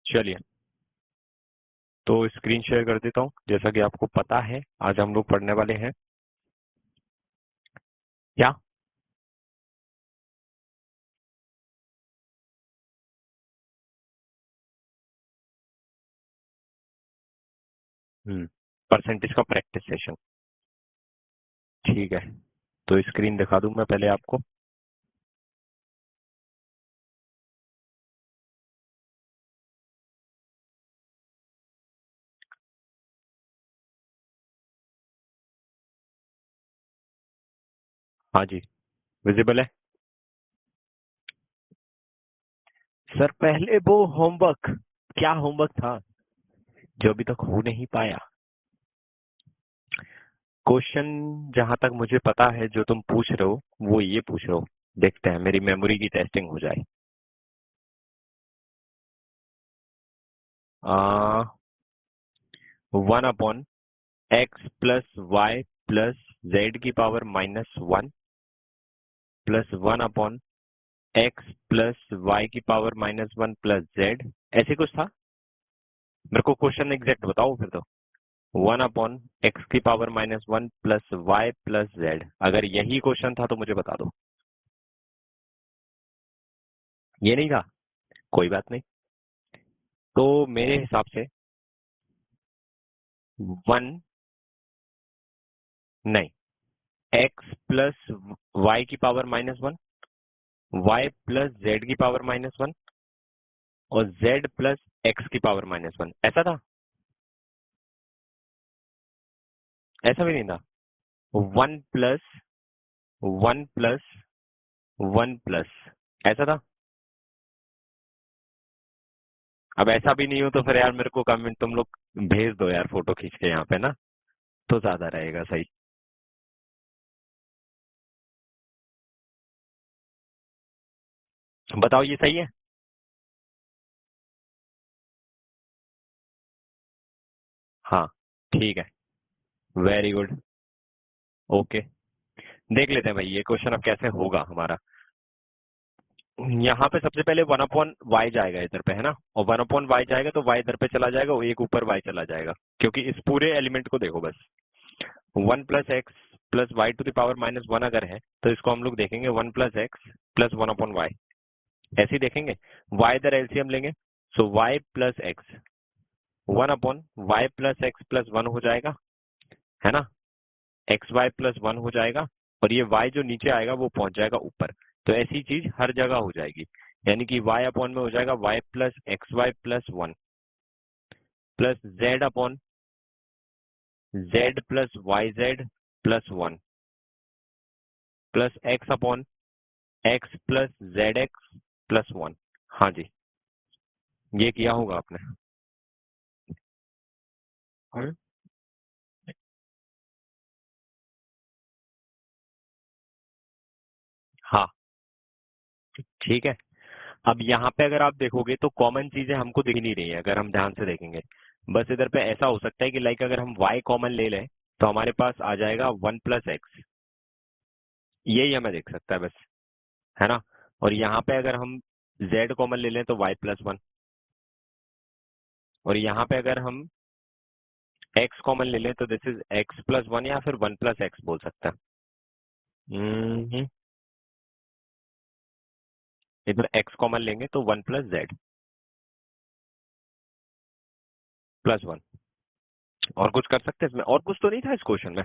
चलिए, तो screen share कर देता हूँ। जैसा कि आपको पता है, आज हम लोग पढ़ने वाले हैं क्या? परसेंटेज का प्रैक्टिस सेशन। ठीक है, तो स्क्रीन दिखा दूं मैं पहले आपको। हाँ जी, विजिबल है सर। पहले वो होमवर्क, क्या होमवर्क था जो अभी तक हो नहीं पाया? क्वेश्चन जहां तक मुझे पता है जो तुम पूछ रहे हो वो ये पूछ रहे हो। देखते हैं मेरी मेमोरी की टेस्टिंग हो जाए। आ, 1/x+y प्लस जेड की पावर -1 प्लस 1/x+y की पावर -1 प्लस जेड, ऐसे कुछ था। मेरे को क्वेश्चन एग्जैक्ट बताओ फिर तो। 1/x की power -1 plus y plus z, अगर यही क्वेश्चन था तो मुझे बता दो। ये नहीं था, कोई बात नहीं। तो मेरे हिसाब से 1 नहीं, x+ वाई की पावर -1, वाई प्लस जेड की पावर -1 और जेड प्लस एक्स की पावर -1, ऐसा था? ऐसा भी नहीं था। 1+1+1+, ऐसा था? अब ऐसा भी नहीं हो तो फिर यार मेरे को कमेंट तुम लोग भेज दो यार, फोटो खींच के यहाँ पे ना, तो ज्यादा रहेगा सही। बताओ ये सही है? हाँ, ठीक है, वेरी गुड, ओके। देख लेते हैं भाई ये क्वेश्चन अब कैसे होगा हमारा। यहाँ पे सबसे पहले 1/y जाएगा इधर पे, है ना, और 1/y जाएगा तो y इधर पे चला जाएगा और एक ऊपर y चला जाएगा, क्योंकि इस पूरे एलिमेंट को देखो बस। 1+x+y⁻1 अगर है तो इसको हम लोग देखेंगे 1+x+1/y, ऐसे ही देखेंगे। y इधर एलसीएम लेंगे, सो y प्लस एक्स 1/y+x+1 हो जाएगा, है ना, xy+1 हो जाएगा, और ये y जो नीचे आएगा वो पहुंच जाएगा ऊपर। तो ऐसी चीज हर जगह हो जाएगी, यानी कि y अपॉन में हो जाएगा y+xy+1 plus z+yz+1 plus x/x+zx+1। हाँ जी, ये किया होगा आपने। हम्म, हाँ, ठीक है। अब यहाँ पे अगर आप देखोगे तो कॉमन चीजें हमको दिख नहीं रही है, अगर हम ध्यान से देखेंगे। बस इधर पे ऐसा हो सकता है कि लाइक अगर हम y कॉमन ले लें तो हमारे पास आ जाएगा 1+x, यही हमें दिख सकता है बस, है ना। और यहाँ पे अगर हम z कॉमन ले लें तो y+1, और यहाँ पे अगर हम x कॉमन ले लें तो दिस इज x+1 या फिर 1+x बोल सकते हैं। हम्म, इधर x कॉमन लेंगे तो 1+z+1। और कुछ कर सकते हैं इसमें? और कुछ तो नहीं था इस क्वेश्चन में?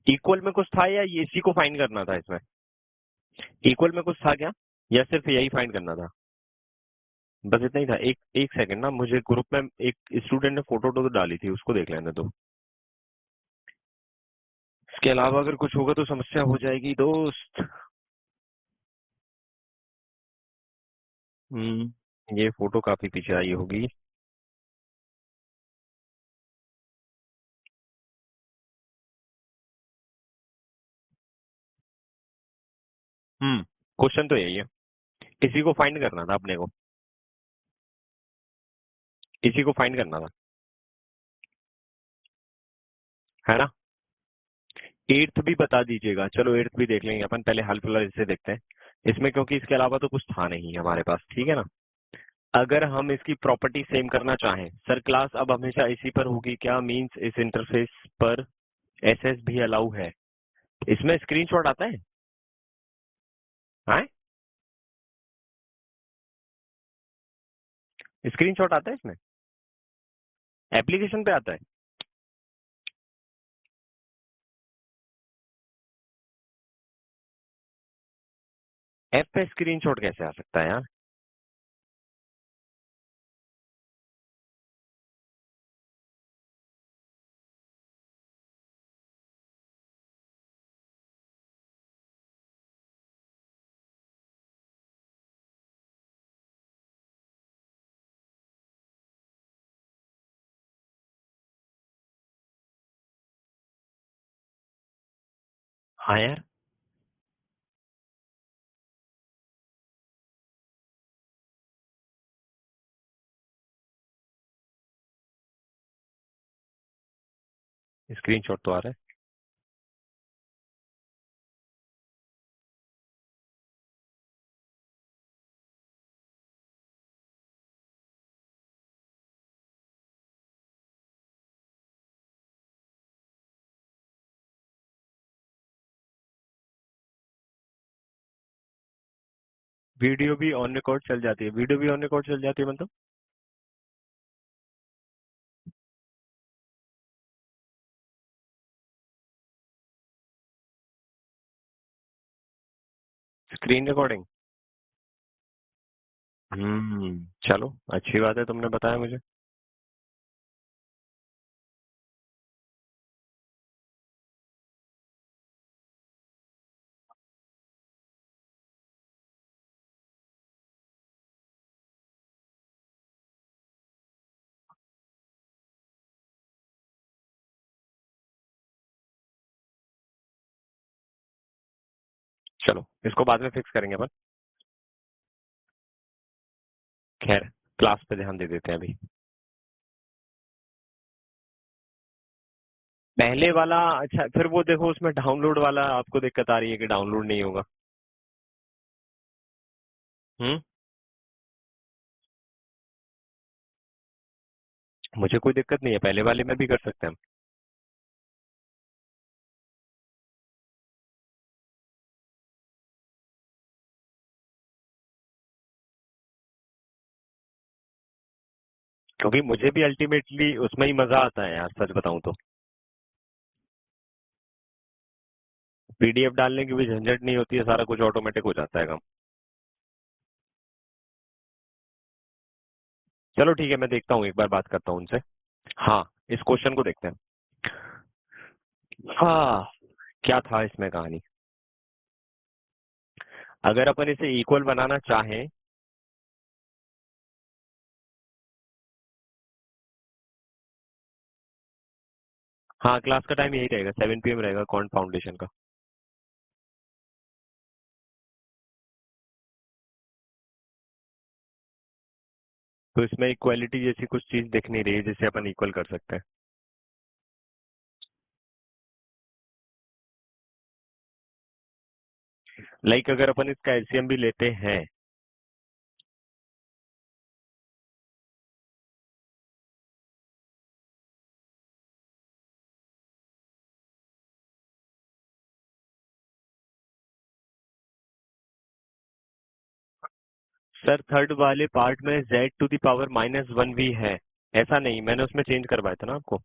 इक्वल में कुछ था या ये इसी को फाइंड करना था इसमें? इक्वल में कुछ था क्या, या सिर्फ यही फाइंड करना था? बस इतना ही था। एक एक सेकंड ना, मुझे ग्रुप में एक स्टूडेंट ने फोटो तो डाली थी, उसको देख लेने दो। इसके अलावा अगर कुछ होगा तो समस्या हो जाएगी दोस्त। ये फोटो काफी पीछे आई होगी। क्वेश्चन तो यही है, इसी को फाइंड करना था अपने को, इसी को फाइंड करना था, है ना। एट्थ भी बता दीजिएगा, चलो एट्थ भी देख लेंगे अपन, पहले हाल फिलहाल इसे देखते हैं इसमें, क्योंकि इसके अलावा तो कुछ था नहीं हमारे पास, ठीक है ना। अगर हम इसकी प्रॉपर्टी सेम करना चाहें, सर क्लास अब हमेशा इसी पर होगी क्या? मींस इस इंटरफेस पर एसएस भी अलाउ है? इसमें स्क्रीनशॉट आता है? हाँ, स्क्रीनशॉट आता है इसमें? एप्लीकेशन पे आता है? ऐप पे स्क्रीनशॉट कैसे आ सकता है यार? हाँ यार, स्क्रीनशॉट तो आ रहा है। वीडियो भी ऑन रिकॉर्ड चल जाती है? वीडियो भी ऑन रिकॉर्ड चल जाती है मतलब? Screen recording? चलो अच्छी बात है, तुमने बताया मुझे। चलो इसको बाद में फिक्स करेंगे अपन। खैर, क्लास पे ध्यान दे देते हैं अभी। पहले वाला अच्छा, फिर वो देखो उसमें डाउनलोड वाला आपको दिक्कत आ रही है कि डाउनलोड नहीं होगा? हम्म। मुझे कोई दिक्कत नहीं है, पहले वाले में भी कर सकते हैं हम। क्योंकि मुझे भी अल्टीमेटली उसमें ही मजा आता है यार, सच बताऊं तो। पीडीएफ डालने की भी झंझट नहीं होती है, सारा कुछ ऑटोमेटिक हो जाता है काम। चलो ठीक है, मैं देखता हूँ, एक बार बात करता हूँ उनसे। हाँ, इस क्वेश्चन को देखते हैं। हाँ, क्या था इसमें कहानी? अगर अपन इसे इक्वल बनाना चाहें। हाँ, क्लास का टाइम यही रहेगा, 7 PM रहेगा कॉन्ट फाउंडेशन का। तो इसमें इक्वालिटी जैसी कुछ चीज दिख नहीं रही है जिसे अपन इक्वल कर सकते हैं। लाइक अगर अपन इसका एलसीएम भी लेते हैं। सर थर्ड वाले पार्ट में z⁻⁻1 भी है? ऐसा नहीं, मैंने उसमें चेंज करवाया था ना आपको।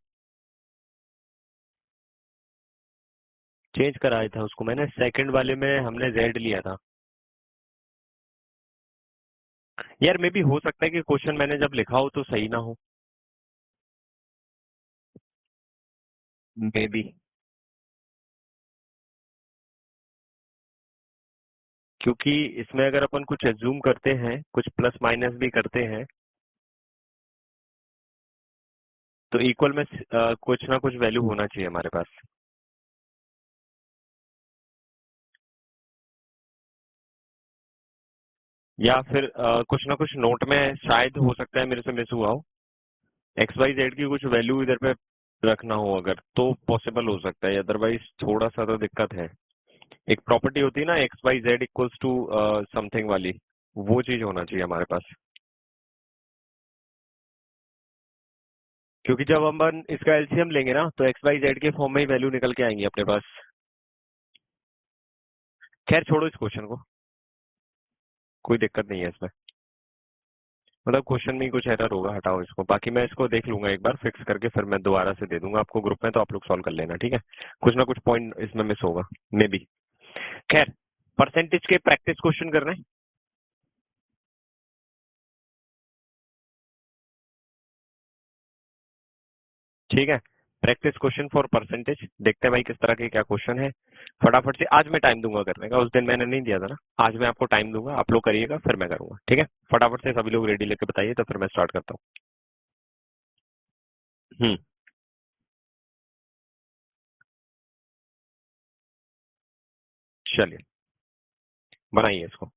चेंज कराया था उसको मैंने, सेकंड वाले में हमने z लिया था। यार मे भी हो सकता है कि क्वेश्चन मैंने जब लिखा हो तो सही ना हो। May be. क्योंकि इसमें अगर अपन कुछ एज्यूम करते हैं, कुछ प्लस माइनस भी करते हैं, तो इक्वल में कुछ ना कुछ वैल्यू होना चाहिए हमारे पास। या फिर कुछ ना कुछ नोट में शायद हो सकता है मेरे से मिस हुआ हो, एक्स वाई जेड की कुछ वैल्यू इधर पे रखना हो अगर, तो पॉसिबल हो सकता है, अदरवाइज थोड़ा सा तो दिक्कत है। एक प्रॉपर्टी होती है ना, x y z equals to something वाली, वो चीज होना चाहिए हमारे पास। क्योंकि जब हम इसका एलसीएम लेंगे ना तो एक्स वाई जेड के फॉर्म में ही वैल्यू निकल के आएंगी अपने पास। खैर छोड़ो इस क्वेश्चन को, कोई दिक्कत नहीं है इसमें, मतलब क्वेश्चन में ही कुछ एरर होगा, हटाओ इसको। बाकी मैं इसको देख लूंगा एक बार फिक्स करके, फिर मैं दोबारा से दे दूंगा आपको ग्रुप में, तो आप लोग सॉल्व कर लेना, ठीक है। कुछ ना कुछ पॉइंट इसमें मिस होगा मे बी। खैर, परसेंटेज के प्रैक्टिस क्वेश्चन कर रहे हैं, ठीक है। प्रैक्टिस क्वेश्चन फॉर परसेंटेज, देखते हैं भाई किस तरह के क्या क्वेश्चन है। फटाफट से आज मैं टाइम दूंगा करने का, उस दिन मैंने नहीं दिया था ना, आज मैं आपको टाइम दूंगा, आप लोग करिएगा फिर मैं करूंगा, ठीक है। फटाफट से सभी लोग रेडी लेके बताइए, तो फिर मैं स्टार्ट करता हूँ। चलिए, बनाइए इसको।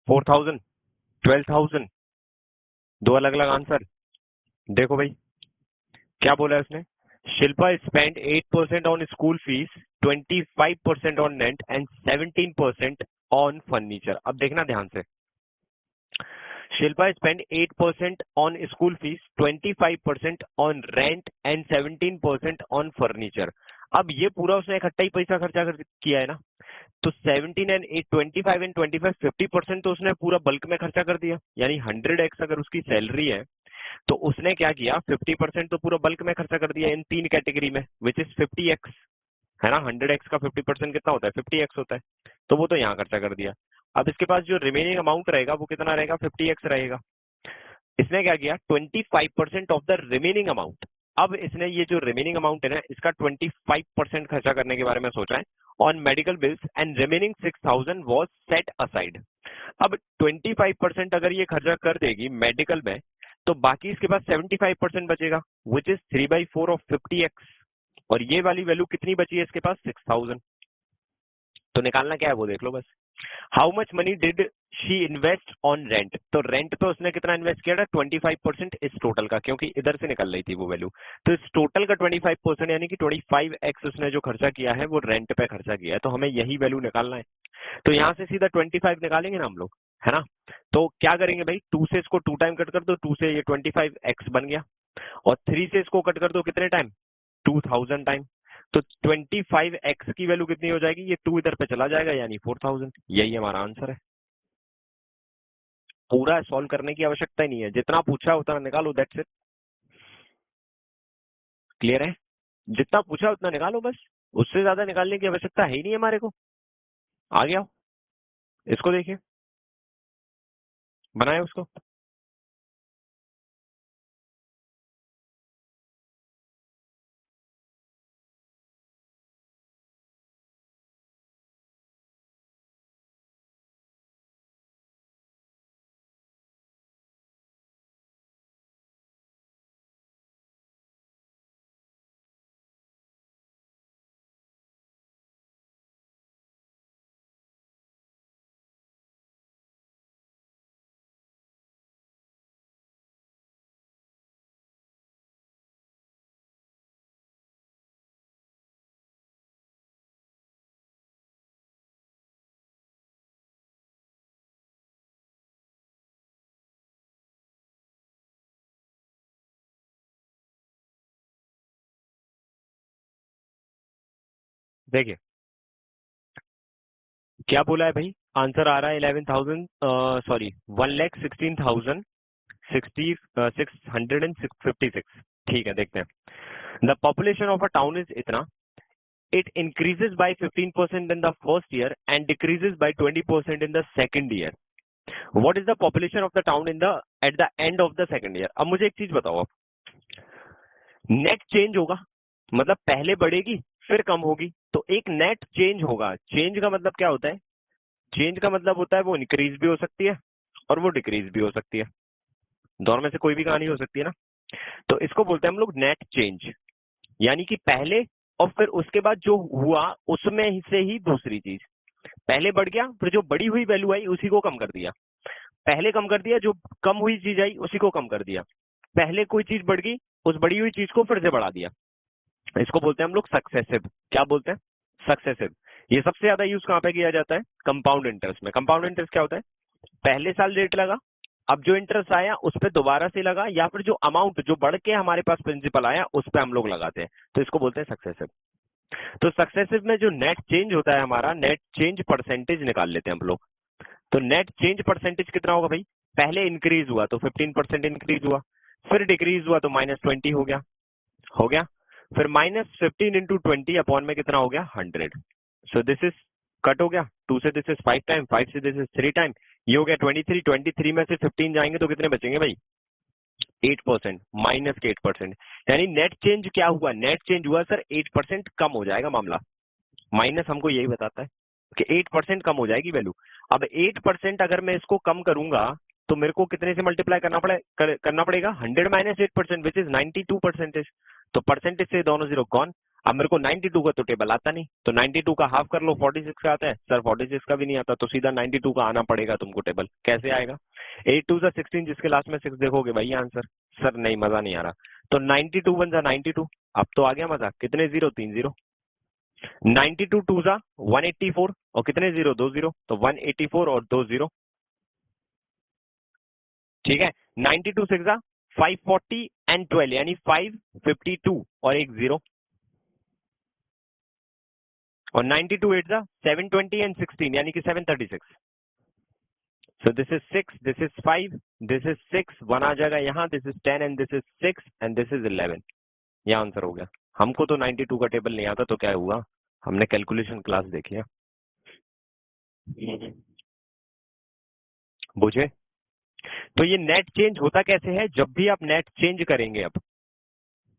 4000, 12000, दो अलग अलग आंसर। देखो भाई, क्या बोला है उसने। Shilpa spend 8% on school fees, 25% on rent and 17% on furniture. अब देखना ध्यान से, Shilpa spend 8% on school fees, 25% on rent and 17% on furniture. अब ये पूरा उसने इकट्ठा ही पैसा खर्चा किया है ना, तो 17 एंड 8, 25 एंड 25, 50% तो उसने पूरा बल्क में खर्चा कर दिया, यानी 100x अगर उसकी सैलरी है तो उसने क्या किया, 50% तो पूरा बल्क में खर्चा कर दिया इन तीन कैटेगरी में, विच इज 50x, है ना। 100x का 50% कितना होता है, 50x होता है, तो वो तो यहाँ खर्चा कर दिया। अब इसके पास जो रिमेनिंग अमाउंट रहेगा वो कितना रहेगा, 50x रहेगा। इसने क्या किया, 25% ऑफ द रिमेनिंग अमाउंट। अब इसने ये जो रिमेनिंग अमाउंट है ना, इसका 25% खर्चा करने के बारे में सोचा है on medical bills, and remaining 6000 was set aside. अब 25% अगर ये खर्चा कर देगी मेडिकल में, तो बाकी इसके पास 75% बचेगा, विच इज 3/4 ऑफ 50x। और ये वाली वैल्यू कितनी बची है इसके पास, 6000। तो निकालना क्या है वो देख लो बस। How much money did she invest on rent, तो रेंट पे उसने कितना इन्वेस्ट किया था, 25% इस टोटल का, क्योंकि इधर से निकल रही थी वो वैल्यू। तो इस टोटल का 25% यानी कि 25x उसने जो खर्चा किया है वो रेंट पे खर्चा किया है, तो हमें यही वैल्यू निकालना है। तो यहाँ से सीधा 25 निकालेंगे ना हम लोग, है ना। तो क्या करेंगे भाई, 2 से इसको 2 टाइम कट कर दो, 2 से ये 25x बन गया, और 3 से इसको कट कर दो कितने टाइम, 2000 टाइम। तो 25x की वैल्यू कितनी हो जाएगी, ये 2 इधर पे चला जाएगा, यानी 4000। यही हमारा आंसर है। पूरा सॉल्व करने की आवश्यकता ही नहीं है, जितना पूछा उतना निकालो, दैट्स इट। क्लियर है, जितना पूछा उतना निकालो बस, उससे ज्यादा निकालने की आवश्यकता है ही नहीं हमारे को। आ गया, इसको देखिए, बनाए उसको। देखिए क्या बोला है भाई, आंसर आ रहा है 11,000, सॉरी 1,16,000 656। ठीक है, देखते हैं। The population of a town is इतना, it increases by 15% in the first year and decreases by 20% in the second year. What is the population of the town in the at the end of the second year? अब मुझे एक चीज बताओ, आप net change होगा, मतलब पहले बढ़ेगी फिर कम होगी, तो एक नेट चेंज होगा। चेंज का मतलब क्या होता है? चेंज का मतलब होता है वो इंक्रीज भी हो सकती है और वो डिक्रीज भी हो सकती है, दोनों में से कोई भी कहानी हो सकती है ना। तो इसको बोलते हैं हम लोग नेट चेंज, यानी कि पहले और फिर उसके बाद जो हुआ उसमें से ही दूसरी चीज, पहले बढ़ गया फिर जो बढ़ी हुई वैल्यू आई उसी को कम कर दिया, पहले कम कर दिया जो कम हुई चीज आई उसी को कम कर दिया, पहले कोई चीज बढ़ गई उस बढ़ी हुई चीज को फिर से बढ़ा दिया। इसको बोलते हैं हम लोग सक्सेसिव। क्या बोलते हैं? सक्सेसिव। ये सबसे ज्यादा यूज कहां पे किया जाता है? कंपाउंड इंटरेस्ट में। कंपाउंड इंटरेस्ट क्या होता है? पहले साल रेट लगा, अब जो इंटरेस्ट आया उस पर दोबारा से लगा, या फिर जो अमाउंट जो बढ़ के हमारे पास प्रिंसिपल आया उस पर हम लोग लगाते हैं, तो इसको बोलते हैं सक्सेसिव। तो सक्सेसिव में जो नेट चेंज होता है हमारा, नेट चेंज परसेंटेज निकाल लेते हैं हम लोग। तो नेट चेंज परसेंटेज कितना होगा भाई? पहले इंक्रीज हुआ तो 15% इंक्रीज हुआ, फिर डिक्रीज हुआ तो -20 हो गया, हो गया, फिर -15 इंटू 20 अपॉन में कितना हो गया? 100। सो दिस इज कट हो गया, 2 से दिस इज 5 टाइम, 5 से दिस इज 3 टाइम, ये हो गया 23। 23 में से 15 जाएंगे तो कितने बचेंगे भाई? 8%, माइनस के 8%। यानी नेट चेंज क्या हुआ? नेट चेंज हुआ सर 8% कम हो जाएगा मामला। माइनस हमको यही बताता है कि 8% कम हो जाएगी वैल्यू। अब 8% अगर मैं इसको कम करूंगा तो मेरे को कितने से मल्टीप्लाई करना पड़ेगा? 100 माइनस 8% विच इज 92%। तो परसेंटेज से दोनों जीरो कौन। अब मेरे को 92 का तो टेबल आता नहीं, तो 92 का हाफ कर लो, 46 का आता है सर, 46 का भी नहीं आता, तो सीधा 92 का आना पड़ेगा तुमको टेबल। कैसे आएगा? 8 2 16, जिसके लास्ट में 6 देखोगे भाई आंसर। सर नहीं, मजा नहीं आ रहा। तो 92 बन जा 92। अब तो आ गया मजा। कितने जीरो? 3 जीरो। 92 टू जा 184, और कितने जीरो? 2 जीरो, तो 184 और 2 जीरो। ठीक है, 92 सिक्स जा 540 एंड 12, यानी 552 और एक जीरो, और 92 एट जा 720 एंड 16, यानी कि 736। So this is 6, this is 5, this is 6, 1 आ जाएगा यहाँ, this is 10 and this is 6 and this is 11। यह आंसर हो गया। हमको तो 92 का टेबल नहीं आता, तो क्या हुआ, हमने कैलकुलेशन क्लास देखी है। बुझे? तो ये नेट चेंज होता कैसे है? जब भी आप नेट चेंज करेंगे, अब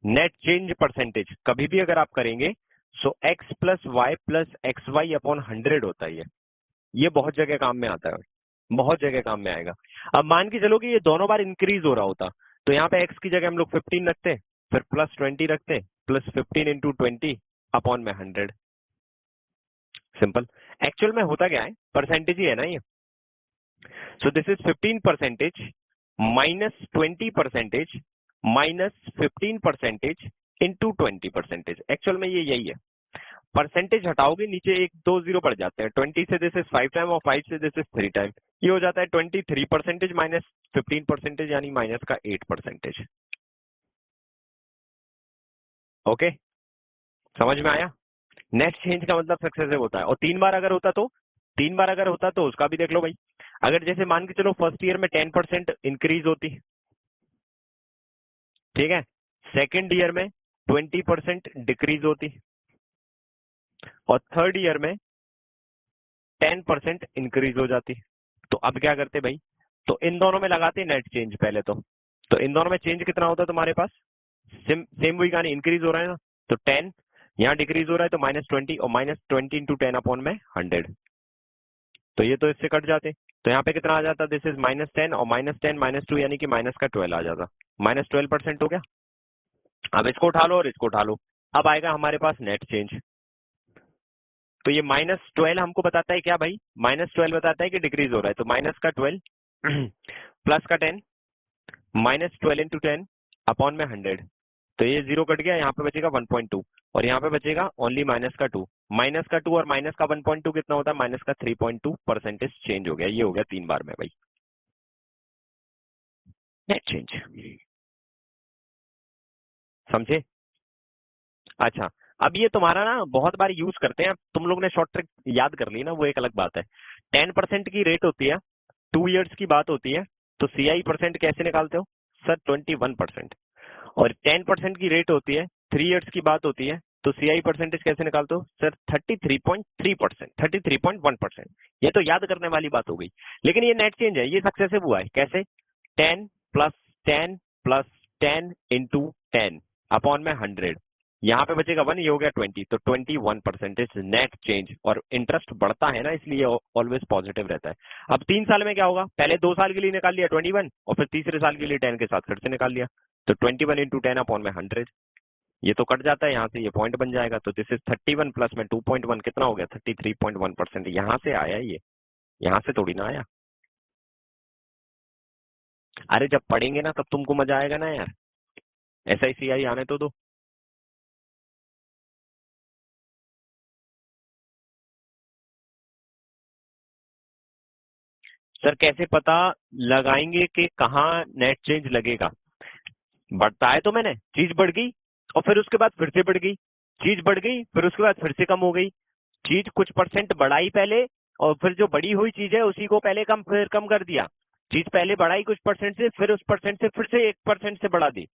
नेट चेंज परसेंटेज कभी भी अगर आप करेंगे, so x plus y plus x y upon 100 होता है। ये बहुत जगह काम में आता है, बहुत जगह काम में आएगा। अब मान के चलो कि ये दोनों बार इंक्रीज हो रहा होता, तो यहाँ पे x की जगह हम लोग 15 रखते, फिर प्लस 20 रखते, प्लस 15 इंटू 20 अपॉन में 100। सिंपल। एक्चुअल में होता क्या है, परसेंटेज ही है ना ये। So this is 15% minus 20% minus 15% into 20%। Actual में ये यही है। परसेंटेज हटाओगे नीचे एक दो जीरो पड़ जाते हैं, 20 से दिस इज 5 टाइम और 5 से दिस इज 3 टाइम, ये हो जाता है 23% माइनस 15%, यानी माइनस का 8%। ओके, समझ में आया? नेट चेंज का मतलब सक्सेसिव होता है, और 3 बार अगर होता तो, 3 बार अगर होता तो उसका भी देख लो भाई। अगर जैसे मान के चलो फर्स्ट ईयर में 10% इंक्रीज होती, ठीक है, सेकेंड ईयर में 20% डिक्रीज होती, और थर्ड ईयर में 10% इंक्रीज हो जाती। तो अब क्या करते भाई, तो इन दोनों में लगाते नेट चेंज पहले तो इन दोनों में चेंज कितना होता है तुम्हारे पास? सेम वही कहानी, इंक्रीज हो रहा है ना, तो 10, यहाँ डिक्रीज हो रहा है तो -20, और -20 इंटू 10 अपॉन में 100, तो ये तो इससे कट जाते। तो यहाँ पे कितना आ जाता? दिस इज -10 और -10 -2, यानी कि माइनस का 12 आ जाता, -12% हो गया। अब इसको उठा लो और इसको उठा लो, अब आएगा हमारे पास नेट चेंज। तो ये -12 हमको बताता है क्या भाई? -12 बताता है कि डिक्रीज हो रहा है, तो माइनस का 12 प्लस का 10, -12 इंटू 10 अपॉन में 100, तो ये जीरो कट गया, यहाँ पे बचेगा 1.2, और यहाँ पे बचेगा ओनली माइनस का 2। माइनस का 2 और माइनस का 1.2 कितना होता है? माइनस का 3.2% चेंज हो गया। ये हो गया 3 बार में भाई नेट चेंज। समझे? अच्छा, अब ये तुम्हारा ना बहुत बार यूज करते हैं, अब तुम लोग ने शॉर्ट ट्रिक याद कर ली ना, वो एक अलग बात है। 10% की रेट होती है, 2 इयर्स की बात होती है, तो सीआई परसेंट कैसे निकालते हो सर? 21%। और 10% की रेट होती है, 3 इयर्स की बात होती है, तो सीआई परसेंटेज कैसे निकालते हो सर? 33.3%, 33.1%। ये तो याद करने वाली बात हो गई। लेकिन ये नेट चेंज है, ये सक्सेसिव हुआ है कैसे? 10 + 10 + 10 × 10 अपॉन में 100, यहाँ पे बचेगा 1, ये हो गया 20, तो 21% नेट चेंज। और इंटरेस्ट बढ़ता है ना, इसलिए ऑलवेज पॉजिटिव रहता है। अब 3 साल में क्या होगा? पहले 2 साल के लिए निकाल लिया 21, और फिर तीसरे साल के लिए 10 के साथ फिर से निकाल लिया, तो 21 × 10 अपॉन में 100। ये तो कट जाता है यहाँ से, ये पॉइंट बन जाएगा, तो दिस इज 31 प्लस में 2.1 कितना हो गया? 33.1%। यहाँ से आया ये, यहाँ से थोड़ी ना आया। अरे जब पढ़ेंगे ना तब तुमको मजा आएगा ना यार, SICI आने तो दो। सर कैसे पता लगाएंगे कि कहाँ नेट चेंज लगेगा? बढ़ता है तो मैंने, चीज बढ़ गई और फिर उसके बाद फिर से बढ़ गई, चीज बढ़ गई फिर उसके बाद फिर से कम हो गई, चीज कुछ परसेंट बढ़ाई पहले, और फिर जो बढ़ी हुई चीज है उसी को पहले कम फिर कम कर दिया। चीज पहले बढ़ाई कुछ परसेंट से, फिर उस परसेंट से फिर से 1% से बढ़ा दी।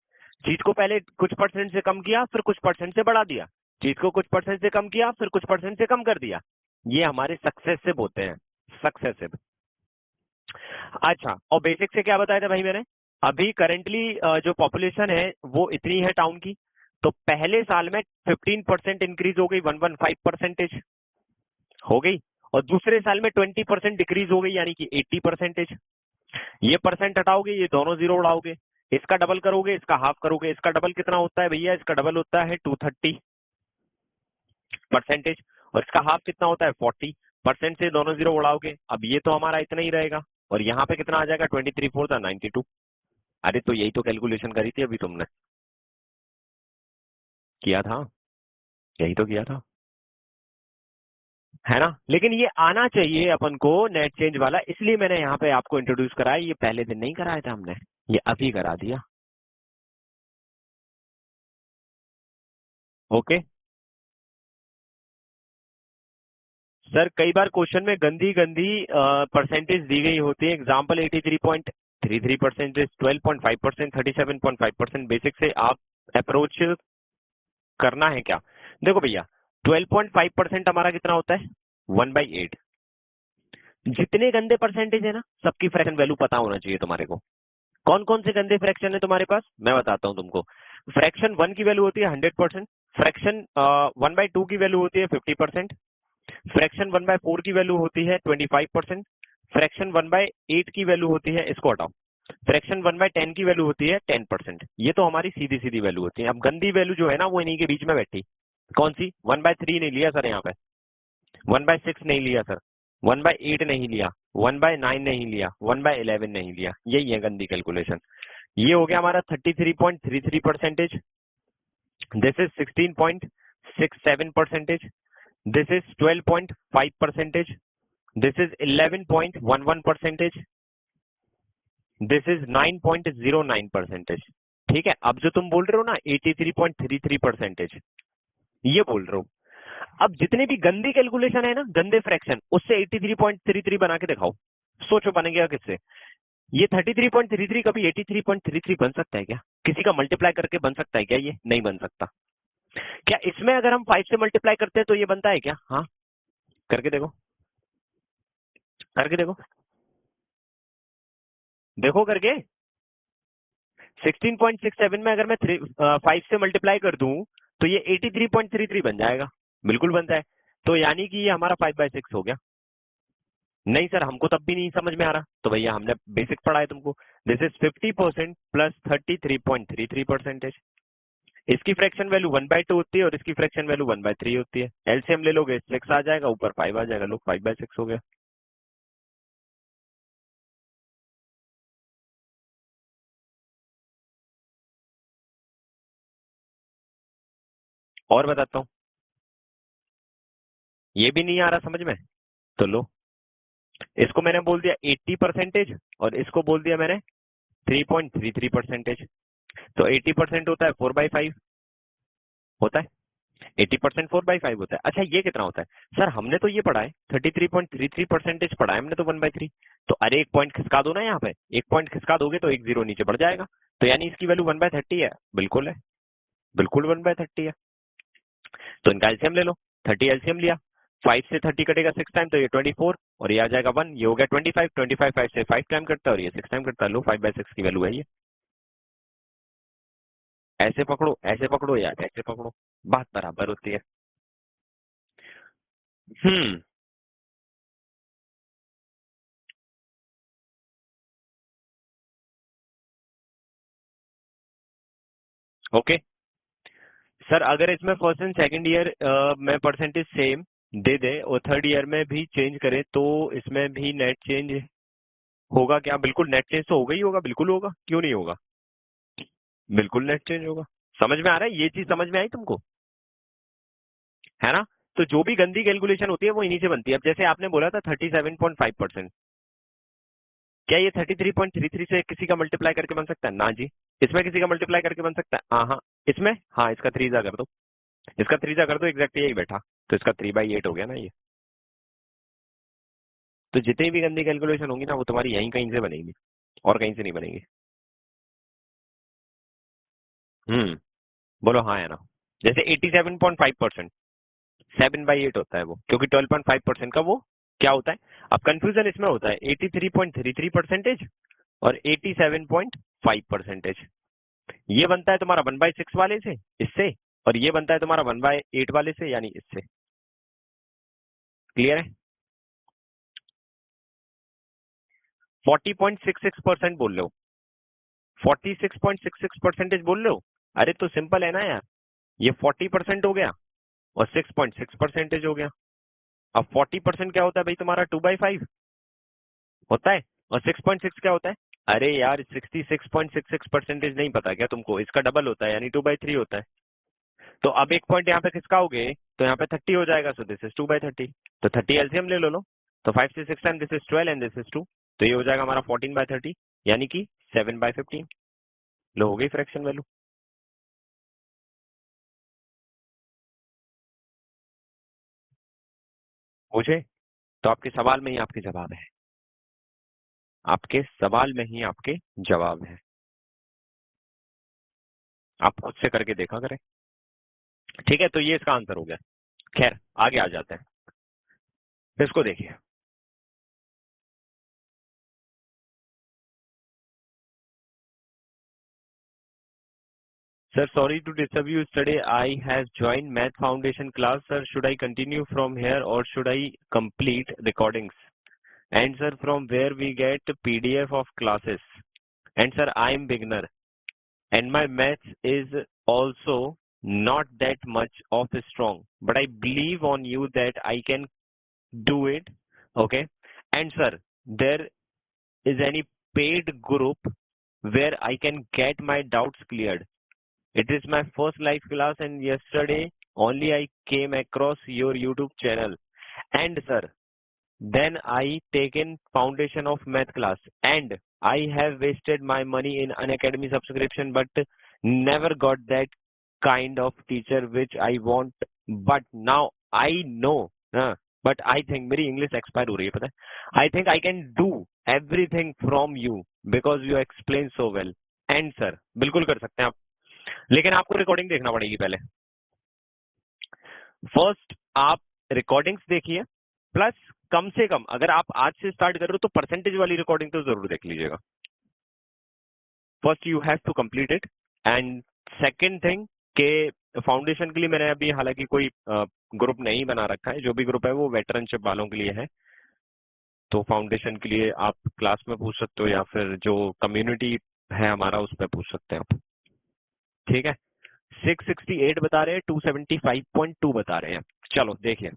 चीज को पहले कुछ परसेंट से कम किया, फिर कुछ परसेंट से बढ़ा दिया। चीज को कुछ परसेंट से कम किया, फिर कुछ परसेंट से कम कर दिया। ये हमारे सक्सेसिव होते हैं, सक्सेसिव। अच्छा, और बेसिक से क्या बताया था भाई मैंने? अभी करेंटली जो पॉपुलेशन है वो इतनी है टाउन की, तो पहले साल में 15% इंक्रीज हो गई, 115% हो गई, और दूसरे साल में 20% डिक्रीज हो गई, यानी कि 80%। ये परसेंट हटाओगे, ये दोनों जीरो उड़ाओगे, इसका डबल करोगे, इसका हाफ करोगे। इसका डबल कितना होता है भैया? इसका डबल होता है 230%, और इसका हाफ कितना होता है? 40% से दोनों जीरो उड़ाओगे। अब ये तो हमारा इतना ही रहेगा, और यहाँ पे कितना आ जाएगा? 23 4 92। अरे तो यही तो कैलकुलेशन करी थी अभी तुमने, किया था, यही तो किया था, है ना? लेकिन ये आना चाहिए अपन को नेट चेंज वाला, इसलिए मैंने यहाँ पे आपको इंट्रोड्यूस कराया। ये पहले दिन नहीं कराया था हमने, ये अभी करा दिया। ओके सर, कई बार क्वेश्चन में गंदी गंदी परसेंटेज दी गई होती है। एग्जाम्पल 83.33%, 12.5%, 37.5%। बेसिक से आप अप्रोच करना है क्या? देखो भैया, 12.5% हमारा कितना होता है? 1/8। जितने गंदे परसेंटेज है ना, सबकी फ्रैक्शन वैल्यू पता होना चाहिए तुम्हारे को। कौन कौन से गंदे फ्रैक्शन है तुम्हारे पास, मैं बताता हूं तुमको। फ्रैक्शन 1 की वैल्यू होती है 100%, फ्रैक्शन 1/2 की वैल्यू होती है 50%, फ्रैक्शन 1/4 की वैल्यू होती है 25%, फ्रैक्शन 1/8 की वैल्यू होती है, इसको हटाओ, फ्रैक्शन 1/10 की वैल्यू होती है 10%। ये तो हमारी सीधी सीधी वैल्यू होती है। अब गंदी वैल्यू जो है ना, वो इन्हीं के बीच में बैठी। कौन सी? 1/3 नहीं लिया सर, यहाँ पे 1/6 नहीं लिया सर, 1/8 नहीं लिया, 1/9 नहीं लिया, 1/11 नहीं लिया। यही है गंदी कैलकुलेशन। ये हो गया हमारा 33.33%, this is 16.67%, this is 12.5%, this is 11.11%, this is 9.09%। ठीक है, अब जो तुम बोल रहे हो ना 83.33%, ये बोल रहे हो। अब जितने भी गंदी कैलकुलेशन है ना, गंदे फ्रैक्शन, उससे 83.33 बना के दिखाओ। सोचो बनेगा किससे? ये 33.33 कभी 83.33 बन सकता है क्या? किसी का मल्टीप्लाई करके बन सकता है क्या? ये नहीं बन सकता। क्या इसमें अगर हम 5 से मल्टीप्लाई करते हैं तो ये बनता है क्या? हाँ, करके देखो, करके देखो, देखो करके। 16.67 में अगर मैं 5 से मल्टीप्लाई कर दूं तो ये 83.33 बन जाएगा। बिल्कुल बनता है। तो यानी कि ये हमारा 5/6 हो गया। नहीं सर, हमको तब भी नहीं समझ में आ रहा, तो भैया हमने बेसिक पढ़ा है तुमको। This is 50% plus 33.33%। इसकी फ्रैक्शन वैल्यू 1/2 होती है और इसकी फ्रैक्शन वैल्यू 1/3 होती है। एलसीएम ले लोगे 6 आ जाएगा, ऊपर 5 आ जाएगा, लो 5/6 हो गया। और बताता हूँ, ये भी नहीं आ रहा समझ में, तो लो, इसको मैंने बोल दिया 80%, और इसको बोल दिया मैंने 3.33%। तो 80% होता है 4/5 होता है। 80% 4/5 होता है। अच्छा ये कितना होता है सर? हमने तो ये पढ़ा है 33.33% पढ़ा है हमने तो 1/3। तो अरे एक पॉइंट खिसका दो ना, यहाँ पे एक पॉइंट खिसका दोगे तो एक जीरो नीचे बढ़ जाएगा। तो यानी इसकी वैल्यू 1/30 है। बिल्कुल है, बिल्कुल 1/30 है। तो इनका एलसीएम ले लो। 30 एलसीएम लिया, 5 से 30 कटेगा 6 टाइम तो ये 24 और ये आ जाएगा 1। ये हो गया 25। 25 5 से 5 टाइम कटता है और ये 6 टाइम कटता है। लो 5/6 की वैल्यू है ये। ऐसे पकड़ो यार, ऐसे पकड़ो, बात बराबर होती है। हम्म। ओके सर, अगर इसमें फर्स्ट एंड सेकंड ईयर में परसेंटेज सेम दे दे और थर्ड ईयर में भी चेंज करे तो इसमें भी नेट चेंज होगा क्या? बिल्कुल नेट चेंज तो होगा ही होगा, बिल्कुल होगा, क्यों नहीं होगा? बिल्कुल नेट चेंज होगा। समझ में आ रहा है? ये चीज समझ में आई तुमको? है ना? तो जो भी गंदी कैलकुलेशन होती है वो इन्हीं से बनती है। अब जैसे आपने बोला था 37.5%, क्या ये 33.33 से किसी का मल्टीप्लाई करके बन सकता है? ना जी। इसमें किसी का मल्टीप्लाई करके बन सकता है? हाँ हाँ। इसमें हाँ, इसका 3 जा कर दो, इसका 3 जा कर दो, एग्जैक्ट यही बैठा। तो इसका 3/8 हो गया ना ये। तो जितनी भी गंदी कैलकुलेशन होंगी ना वो तुम्हारी यहीं कहीं से बनेगी और कहीं से नहीं बनेगी। बोलो हाँ या ना? जैसे 87.5%, 7/8 होता है वो, क्योंकि 12.5% का वो क्या होता है? अब कंफ्यूजन इसमें होता है 83.33% और 87.5%। ये बनता है तुम्हारा 1/6 वाले से, इससे, और ये बनता है तुम्हारा 1/8 वाले से, यानी इससे। क्लियर है? 40.66% बोल रहे हो? 46.66% बोल रहे हो? अरे तो सिंपल है ना यार, ये 40% हो गया और 6.6% हो गया। अब 40% क्या होता है भाई तुम्हारा? 2/5 होता है। और 6.6 क्या होता है? अरे यार 66.66% नहीं पता क्या तुमको? इसका डबल होता है, यानी 2/3 होता है। तो अब एक पॉइंट यहाँ पे खिसकाओगे तो यहाँ पे 30 हो जाएगा, सो दिस इज 2/30। तो 30 एलसीएम ले लो लो। तो 5 से 6 time this is 12 and this is 2। तो ये हो जाएगा हमारा 14/30, यानी कि 7/15। लो हो गई फ्रैक्शन वैल्यू। मुझे तो आपके सवाल में ही आपके जवाब है, आपके सवाल में ही आपके जवाब है। आप खुद से करके देखा करें। ठीक है, तो ये इसका आंसर हो गया। खैर आगे आ जाते हैं, इसको देखिए। Sir, sorry to disturb you. Yesterday I have joined Math Foundation class. Sir, should I continue from here or should I complete recordings? And sir, from where we get PDF of classes? And sir, I am beginner and my maths is also not that much of strong, but I believe on you that I can do it. Okay. And sir, there is any paid group where I can get my doubts cleared? It is my first live class and yesterday only I came across your YouTube channel. And sir, then I taken foundation of math class and I have wasted my money in an academy subscription but never got that kind of teacher which I want. But now I know. But I think मेरी English expire हो रही है पता है। I think I can do everything from you because you explain so well. And sir, बिल्कुल कर सकते हैं आप, लेकिन आपको रिकॉर्डिंग देखना पड़ेगी पहले। फर्स्ट आप रिकॉर्डिंग्स देखिए, प्लस कम से कम अगर आप आज से स्टार्ट कर रहे हो तो परसेंटेज वाली रिकॉर्डिंग तो जरूर देख लीजिएगा। First you have to complete it. And second thing के फाउंडेशन के लिए मैंने अभी हालांकि कोई ग्रुप नहीं बना रखा है, जो भी ग्रुप है वो वेटरनशिप वालों के लिए है। तो फाउंडेशन के लिए आप क्लास में पूछ सकते हो या फिर जो कम्युनिटी है हमारा उस पर पूछ सकते हैं आप। ठीक है, 668 बता रहे हैं, 275.2 बता रहे हैं। चलो देखिए,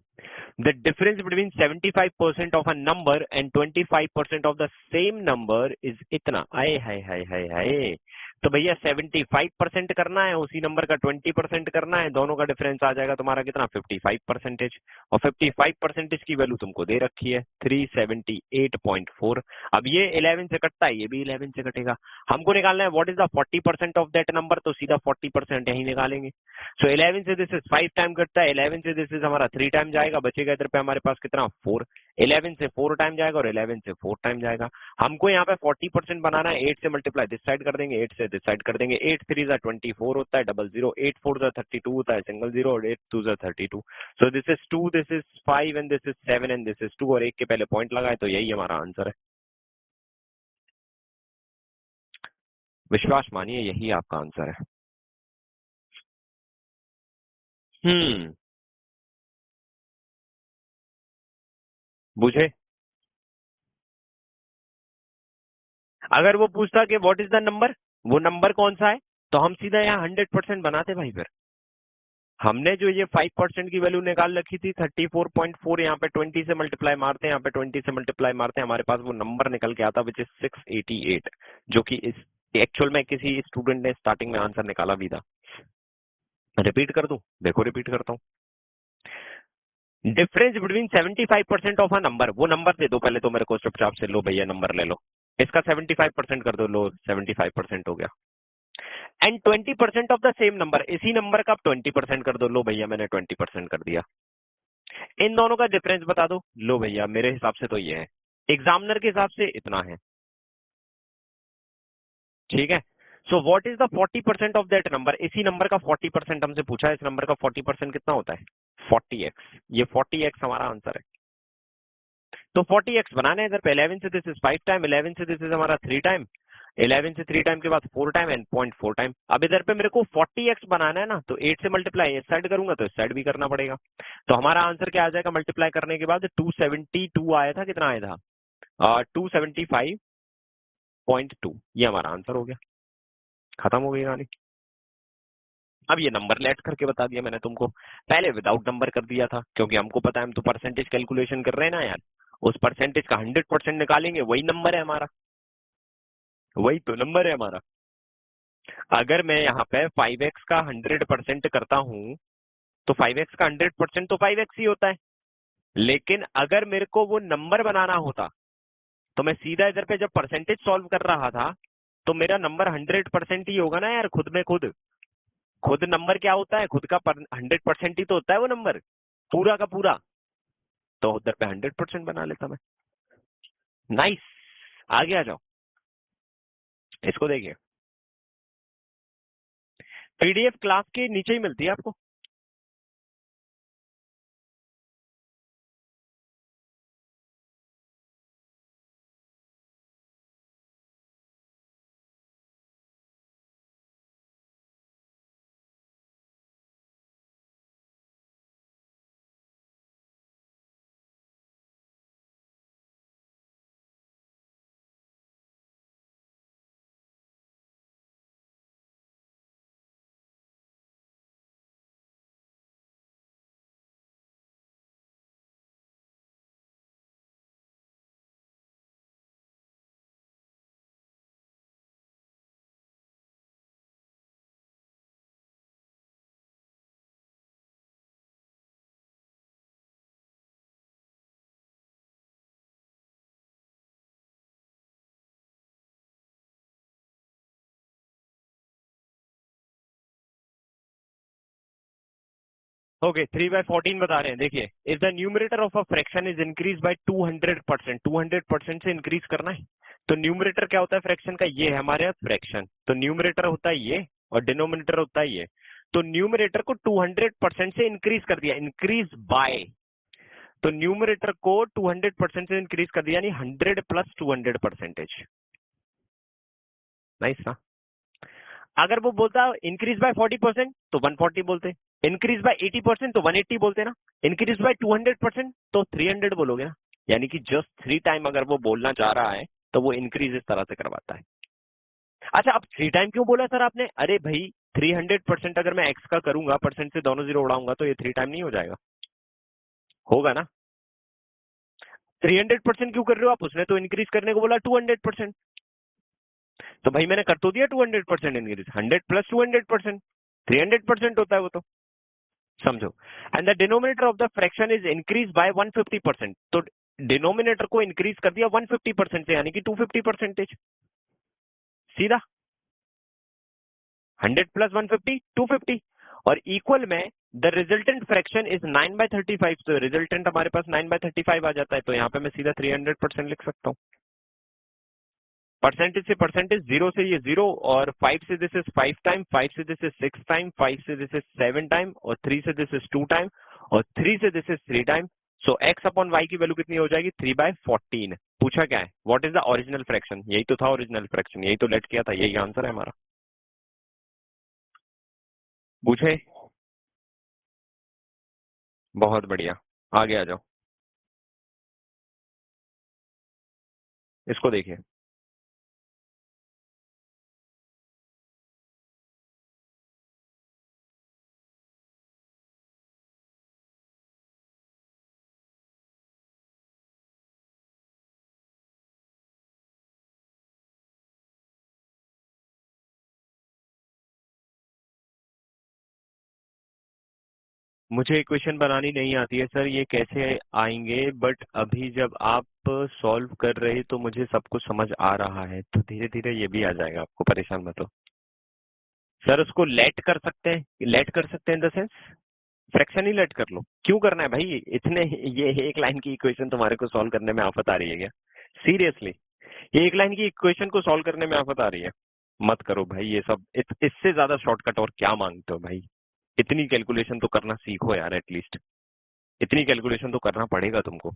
the difference between 75% of a number and 25% of the same number is इतना। आए हाय हाय हाय हाय, तो भैया 75% करना है, उसी नंबर का 20% करना है, दोनों का डिफरेंस आ जाएगा तुम्हारा कितना 55%। और 55% की वैल्यू तुमको दे रखी है 378.4। अब ये 11 से कटता है, ये भी 11 से कटेगा। हमको निकालना है what is the 40% of that number, तो सीधा 40% यही निकालेंगे। सो 11 से दिस इज 5 टाइम कटता है, 11 से दिस इज हमारा 3 टाइम जाएगा, बचेगा इधर पे हमारे पास कितना 4। 11 से 4 टाइम जाएगा और 11 से 4 टाइम जाएगा। हमको यहाँ पे 40% बनाना है, 8 से मल्टीप्लाई दिस साइड कर देंगे, 8 से दिस साइड कर देंगे। 8 3 जा 24 होता है, डबल जीरो। 8 4 जा 32 होता है, सिंगल जीरो। और 8 2 जा 32। So this is 2, this is 5 and this is 7 and this is 2, और एक के पहले पॉइंट लगाए, तो यही हमारा आंसर है। विश्वास मानिए यही आपका आंसर है। हम्म, बुझे? अगर वो पूछता कि व्हाट इज द नंबर, वो नंबर कौन सा है, तो हम सीधा यहाँ 100% बनाते भाई। फिर हमने जो ये 5% की वैल्यू निकाल रखी थी 34.4, यहाँ पे 20 से मल्टीप्लाई मारते हैं, यहाँ पे 20 से मल्टीप्लाई मारते हैं, हमारे पास वो नंबर निकल के आता विच इज 688, जो कि इस एक्चुअल में किसी स्टूडेंट ने स्टार्टिंग में आंसर निकाला भी था। रिपीट कर दूं? देखो रिपीट करता हूँ। Difference between 75% of a number, वो नंबर दे दो पहले तो मेरे को चुपचाप से, लो भैया नंबर ले लो, इसका 75% कर दो, लो 75% हो गया। And 20% of the same number, इसी नंबर का 20% कर दो, लो भैया मैंने 20% कर दिया। इन दोनों का डिफरेंस बता दो, लो भैया मेरे हिसाब से तो ये है, एग्जामिनर के हिसाब से इतना है। ठीक है। सो what is the 40% of that number, इसी नंबर का 40% हमसे पूछा है, इस नंबर का 40% कितना होता है 40x, ये 40x हमारा आंसर है। तो 40x बनाने हैं इधर पे, 11 से दिस इज 5 टाइम, 11 से दिस इज हमारा 3 टाइम, 11 से 3 टाइम के बाद 4 टाइम एंड 0.4 टाइम। अब इधर पे मेरे को 40x बनाना है ना, तो 8 से मल्टीप्लाई इस साइड करूंगा तो इस साइड भी करना पड़ेगा। तो हमारा आंसर क्या आ जाएगा मल्टीप्लाई करने के बाद, 272 आया था, कितना आया था 275.2, ये हमारा आंसर हो गया। खत्म हो गई कहानी। अब ये नंबर लेट करके बता दिया मैंने तुमको, पहले विदाउट नंबर कर दिया था, क्योंकि हमको पता है हम तो परसेंटेज कैलकुलेशन कर रहे हैं ना यार, उस परसेंटेज का 100% निकालेंगे, वही नंबर है हमारा, वही तो नंबर है हमारा। अगर मैं यहाँ पे 5x का 100% करता हूँ, तो 5x का 100% तो 5x ही होता है। लेकिन अगर मेरे को वो नंबर बनाना होता, तो मैं सीधा इधर पे जब परसेंटेज सॉल्व कर रहा था, तो मेरा नंबर 100% ही होगा ना यार, खुद में खुद। खुद नंबर क्या होता है, खुद का 100% ही तो होता है वो नंबर, पूरा का पूरा। तो उधर पे 100% बना लेता मैं। नाइस, आगे आ जाओ, इसको देखिए, पीडीएफ क्लास के नीचे ही मिलती है आपको। ओके, 3/14 बता रहे हैं, देखिए, if the numerator of a fraction is increase by 200%, 200% से इंक्रीज करना है। तो न्यूमरेटर क्या होता है फ्रैक्शन का, ये है हमारे फ्रैक्शन, तो न्यूमरेटर होता है ये और डिनोमिनेटर होता है ये। तो न्यूमरेटर को 200% से इंक्रीज कर दिया, इंक्रीज बाय, तो न्यूमरेटर को 200% से इंक्रीज कर दिया, यानी 100 प्लस 200%। नाइस ना। अगर वो बोलता इंक्रीज बाय 40% तो 140 बोलते, इंक्रीज बाय 80% तो 180 बोलते ना, इंक्रीज बाय 200% तो 300 बोलोगे ना। यानी कि जस्ट 3 टाइम अगर वो बोलना चाह रहा है, तो वो इंक्रीज इस तरह से करवाता है। अच्छा, अब 3 टाइम क्यों बोला सर आपने? अरे भाई, 300% अगर मैं एक्स का करूंगा, परसेंट से दोनों जीरो उड़ाऊंगा, तो ये 3 टाइम नहीं हो जाएगा? होगा ना। 300% क्यों कर रहे हो आप? उसने तो इंक्रीज करने को बोला 200%। तो भाई मैंने कर तो दिया 200% इंक्रीज, 100 प्लस 200%, 300% होता है वो तो, समझो। And the denominator of the fraction is increase by 150%, तो डिनोमिनेटर को इंक्रीज कर दिया 150% से, यानी कि 250%, सीधा 100 प्लस 150 250, और इक्वल में द रिजल्टेंट फ्रैक्शन इज 9/35, तो रिजल्टेंट हमारे पास 9/35 आ जाता है, तो यहाँ पे मैं सीधा 300% लिख सकता हूँ। परसेंटेज से परसेंटेज, 0 से ये 0, और 5 से दिस इज 5 टाइम, 5 से दिस इज 6 टाइम, 5 से दिस इज 7 टाइम, और 3 से दिस इज 2 टाइम, और 3 से this is 3 time. So x upon y की वैल्यू कितनी हो जाएगी? 3/14। पूछा क्या है? What is the original fraction? यही तो था ओरिजिनल फ्रैक्शन, यही तो लेट किया था, यही आंसर है हमारा। पूछे? बहुत बढ़िया, आगे आ जाओ, इसको देखिए। मुझे इक्वेशन बनानी नहीं आती है सर, ये कैसे आएंगे, बट अभी जब आप सॉल्व कर रहे तो मुझे सब कुछ समझ आ रहा है, तो धीरे धीरे ये भी आ जाएगा, आपको परेशान मत हो सर। उसको लेट कर सकते हैं, लेट कर सकते हैं इन द सेंस फ्रैक्शन ही लेट कर लो। क्यों करना है भाई इतने, ये एक लाइन की इक्वेशन तुम्हारे को सॉल्व करने में आफत आ रही है क्या? सीरियसली, ये एक लाइन की इक्वेशन को सॉल्व करने में आफत आ रही है? मत करो भाई ये सब, इससे ज्यादा शॉर्टकट और क्या मांगते हो भाई? इतनी कैलकुलेशन तो करना सीखो यार, एटलीस्ट इतनी कैलकुलेशन तो करना पड़ेगा तुमको।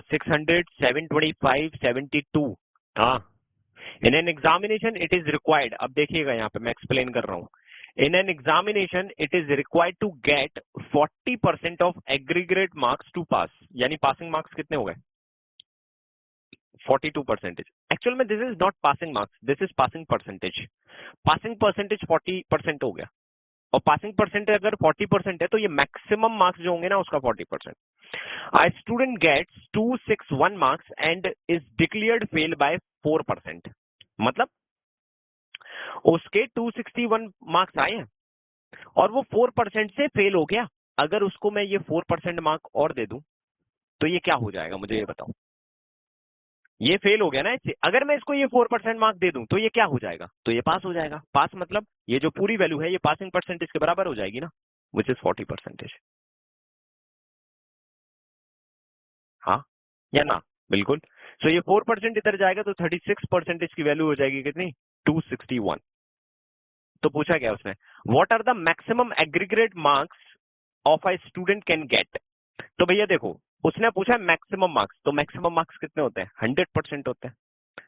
600, 725, 72। हाँ, in an examination it is required, अब देखिएगा यहाँ पे मैं एक्सप्लेन कर रहा हूँ। In an examination it is required to get 40% of aggregate marks to pass, यानी पासिंग मार्क्स कितने हो गए? 42%। एक्चुअल में this is not passing marks, this is passing percentage. Passing percentage 40% हो गया, और पासिंग परसेंट अगर 40% है तो ये मैक्सिमम मार्क्स जो होंगे ना उसका 40%। A student gets 261 marks and is declared fail by 4%, मतलब उसके 261 मार्क्स आए हैं और वो 4% से फेल हो गया। अगर उसको मैं ये 4% मार्क और दे दूं तो ये क्या हो जाएगा, मुझे ये बताओ। ये फेल हो गया ना इससे, अगर मैं इसको ये 4% मार्क दे दूं तो ये क्या हो जाएगा? तो ये पास हो जाएगा। पास मतलब ये जो पूरी वैल्यू है ये पासिंग परसेंटेज के बराबर हो जाएगी ना, विच इज 40%। हाँ या ना? बिल्कुल। सो ये 4% इधर जाएगा तो 36% की वैल्यू हो जाएगी कितनी? 261। तो पूछा क्या उसने? What are the maximum aggregate marks of a student can get. तो भैया देखो, उसने पूछा मैक्सिमम मार्क्स, तो मैक्सिमम मार्क्स कितने होते हैं? 100% होते हैं।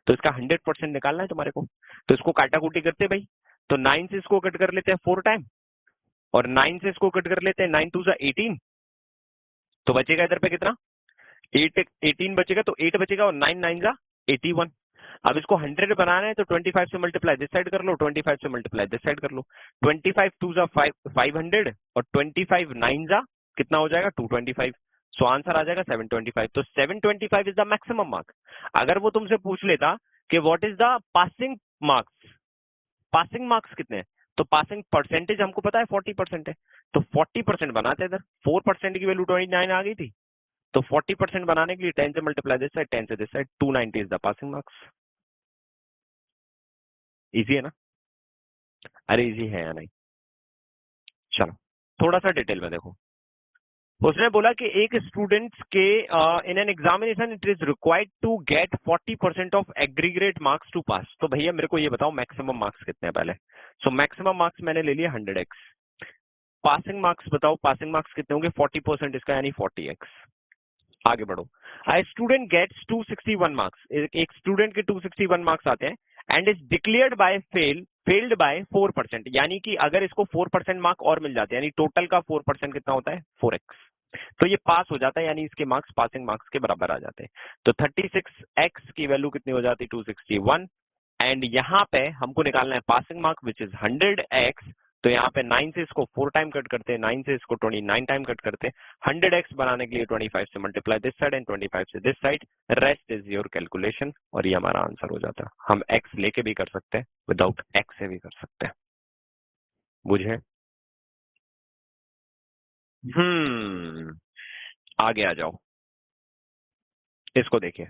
तो इसका 100% निकालना है तुम्हारे को, तो इसको काटाकूटी करते भाई। तो 9 से इसको कट कर लेते हैं 4 टाइम, और 9 से इसको कट कर लेते हैं 9 2 जा 18, तो बचेगा इधर पे कितना? 18 बचेगा, तो 8 बचेगा, और 9 9 जा 81। अब इसको 100 बनाना है तो 25 से मल्टीप्लाई दिस साइड कर लो, 25 से मल्टीप्लाई दिस साइड कर लो। 25 2 जा 500, और 25 9 जा कितना हो जाएगा? 225। सो आंसर आ जाएगा 725। तो 725 इज द मैक्सिमम मार्क। अगर वो तुमसे पूछ लेता कि what is the passing marks, passing marks कितने हैं, तो पासिंग परसेंटेज हमको पता है 40% है, तो 40% बनाते इधर। 4% की वैल्यू 29 आ गई थी, तो 40% बनाने के लिए 10 से मल्टीप्लाई दिस साइड, 10 से this side, 290 is the passing marks. Easy है ना? अरे इजी है या नहीं? चलो थोड़ा सा डिटेल में देखो। उसने बोला कि एक स्टूडेंट्स के in an examination it is required to get 40% of aggregate marks to pass. तो भैया मेरे को ये बताओ मैक्सिमम मार्क्स कितने हैं पहले। सो मैक्सिमम मार्क्स मैंने ले लिया 100x। पासिंग मार्क्स बताओ, पासिंग मार्क्स कितने होंगे? 40% इसका, यानी 40x। आगे बढ़ो। आई स्टूडेंट गेट्स 261 मार्क्स, एक स्टूडेंट के 261 मार्क्स आते हैं, and is declared by failed by 4%, यानी कि अगर इसको 4% मार्क और मिल जाते हैं, यानी टोटल का 4% कितना होता है? 4x। तो ये पास हो जाता है, यानी इसके मार्क्स पासिंग मार्क्स के बराबर आ जाते हैं। तो 36x की वैल्यू कितनी हो जाती है? 261। एंड यहाँ पे हमको निकालना है passing mark which is 100x। तो यहाँ पे 9 से इसको 4 टाइम कट करते हैं, 9 से इसको 29 टाइम कट करते हैं। 100x बनाने के लिए 25 से मल्टीप्लाई दिस साइड एंड 25 से this side, rest is your calculation, और ये हमारा आंसर हो जाता है। हम x लेके भी कर सकते हैं, विदाउट x से भी कर सकते हैं। बुझे? आगे आ जाओ, इसको देखिए।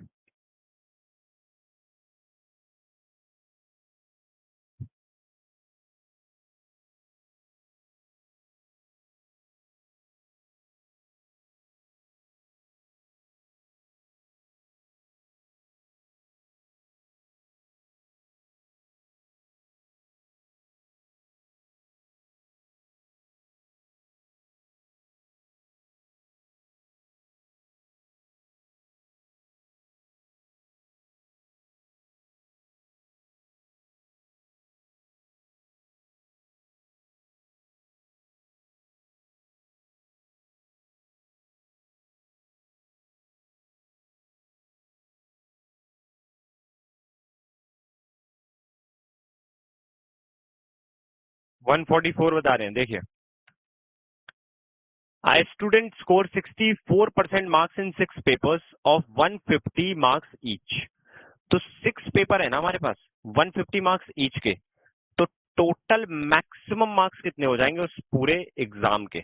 वन 144 बता रहे हैं, देखिए। A student scored 64% marks in 6 papers of 150 marks each. तो 6 पेपर है ना हमारे पास, 150 मार्क्स ईच के, तो टोटल मैक्सिमम मार्क्स कितने हो जाएंगे उस पूरे एग्जाम के?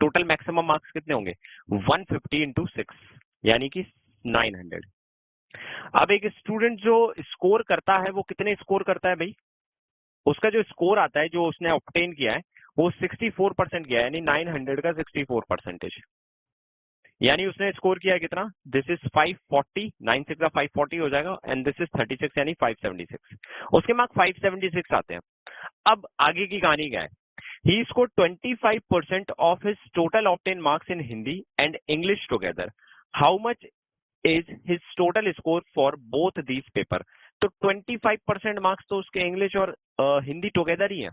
टोटल मैक्सिमम मार्क्स कितने होंगे? 150 इंटू 6, यानी कि 900। अब एक स्टूडेंट जो स्कोर करता है वो कितने स्कोर करता है भाई? उसका जो स्कोर आता है, जो उसने ऑब्टेन किया है, वो 64% किया है, यानी 900 का 64%। यानी उसने स्कोर किया है कितना? दिस इज 540, 9 6 का 540 हो जाएगा, एंड दिस इज 36, यानी 576। उसके मार्क्स 576 आते हैं। अब आगे की कहानी क्या है? He scored 25% of his total obtained marks in Hindi and English together. How much is his total score for both these paper? तो 25% मार्क्स तो उसके इंग्लिश और हिंदी टुगेदर ही है।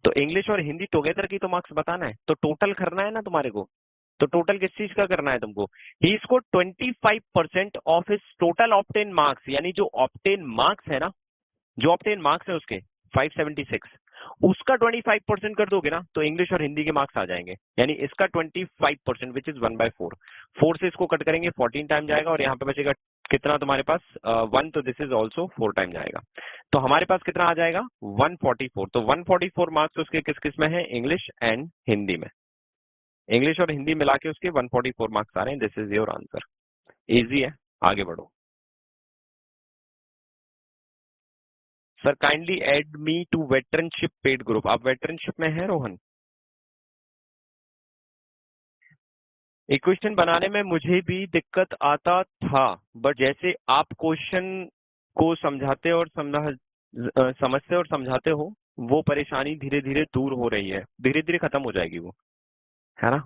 तो इंग्लिश और हिंदी टुगेदर की तो मार्क्स बताना है, तो टोटल करना है ना तुम्हारे को। तो टोटल किस चीज का करना है तुमको? He score 25% of his total obtained marks, यानी जो ऑप्टेन मार्क्स है ना, जो ऑप्टेन मार्क्स है उसके 576, उसका 25% कर दोगे ना, तो इंग्लिश और हिंदी के मार्क्स आ जाएंगे। यानी इसका 25%, विच इज 1/4। 4 से इसको कट करेंगे, 14 टाइम जाएगा, और यहाँ पे बचेगा कितना तुम्हारे पास? 1, तो दिस इज ऑल्सो 4 टाइम जाएगा। तो हमारे पास कितना आ जाएगा? 144। तो 144 मार्क्स उसके किस किस में है? इंग्लिश एंड हिंदी में। इंग्लिश और हिंदी मिला के उसके 144 मार्क्स आ रहे हैं। This is your answer. Easy है, आगे बढ़ो। Sir kindly add me to veteranship paid group. आप वेटरनशिप में हैं रोहन? इक्वेशन बनाने में मुझे भी दिक्कत आता था, बट जैसे आप क्वेश्चन को समझाते और समझते और समझाते हो, वो परेशानी धीरे धीरे दूर हो रही है, धीरे धीरे खत्म हो जाएगी वो, है ना?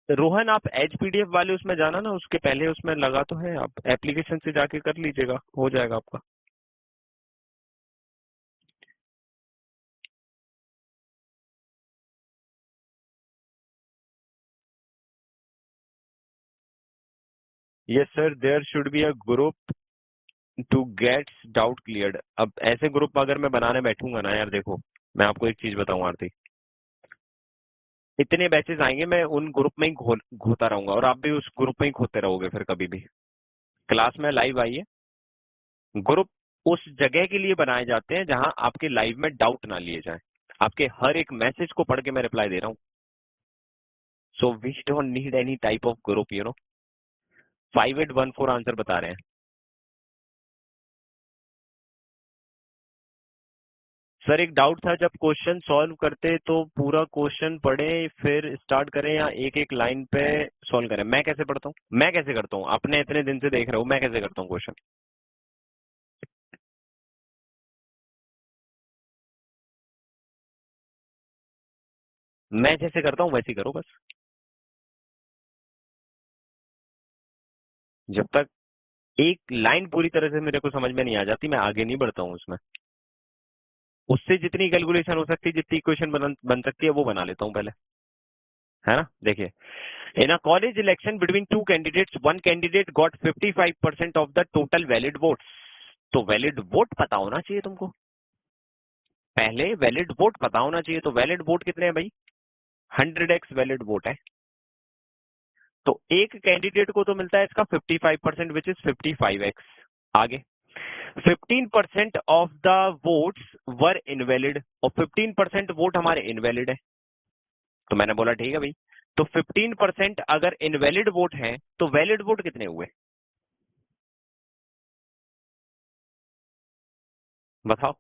रोहन आप एच पीडीएफ वाले उसमें जाना ना, उसके पहले उसमें लगा तो है, आप एप्लीकेशन से जाके कर लीजिएगा, हो जाएगा आपका। Yes sir, there should be a group to get doubt cleared. अब ऐसे ग्रुप अगर मैं बनाने बैठूंगा ना यार, देखो मैं आपको एक चीज बताऊं आरती, इतने बैचेस आएंगे, मैं उन ग्रुप में ही घोता रहूंगा, और आप भी उस ग्रुप में ही खोते रहोगे फिर कभी भी। क्लास में लाइव आइए। ग्रुप उस जगह के लिए बनाए जाते हैं जहां आपके लाइव में डाउट ना लिए जाए। आपके हर एक मैसेज को पढ़ के मैं रिप्लाई दे रहा हूँ। So we don't need any type of group, 5814 answer बता रहे हैं। सर एक डाउट था, जब क्वेश्चन सॉल्व करते तो पूरा क्वेश्चन पढ़े फिर स्टार्ट करें, या एक एक लाइन पे सॉल्व करें? मैं कैसे पढ़ता हूँ, मैं कैसे करता हूँ? अपने इतने दिन से देख रहे हो, मैं कैसे करता हूँ क्वेश्चन? मैं जैसे करता हूँ वैसे ही करो बस। जब तक एक लाइन पूरी तरह से मेरे को समझ में नहीं आ जाती, मैं आगे नहीं बढ़ता हूँ उसमें। उससे जितनी कैलकुलेशन हो सकती है, जितनी इक्वेशन बन सकती है, वो बना लेता हूँ पहले, है ना? देखिए, in a college election between two candidates, one candidate got 55% of the total valid votes. तो वैलिड वोट पता होना चाहिए तुमको। पहले वैलिड वोट पता होना चाहिए। तो वैलिड वोट कितने हैं भाई? 100x वैलिड वोट है। तो एक कैंडिडेट को तो मिलता है इसका 55% विच इज 55x। आगे 15% of the votes were invalid, और 15% वोट हमारे इनवैलिड है। तो मैंने बोला ठीक है भाई, तो 15% अगर इनवैलिड वोट है तो वैलिड वोट कितने हुए बताओ?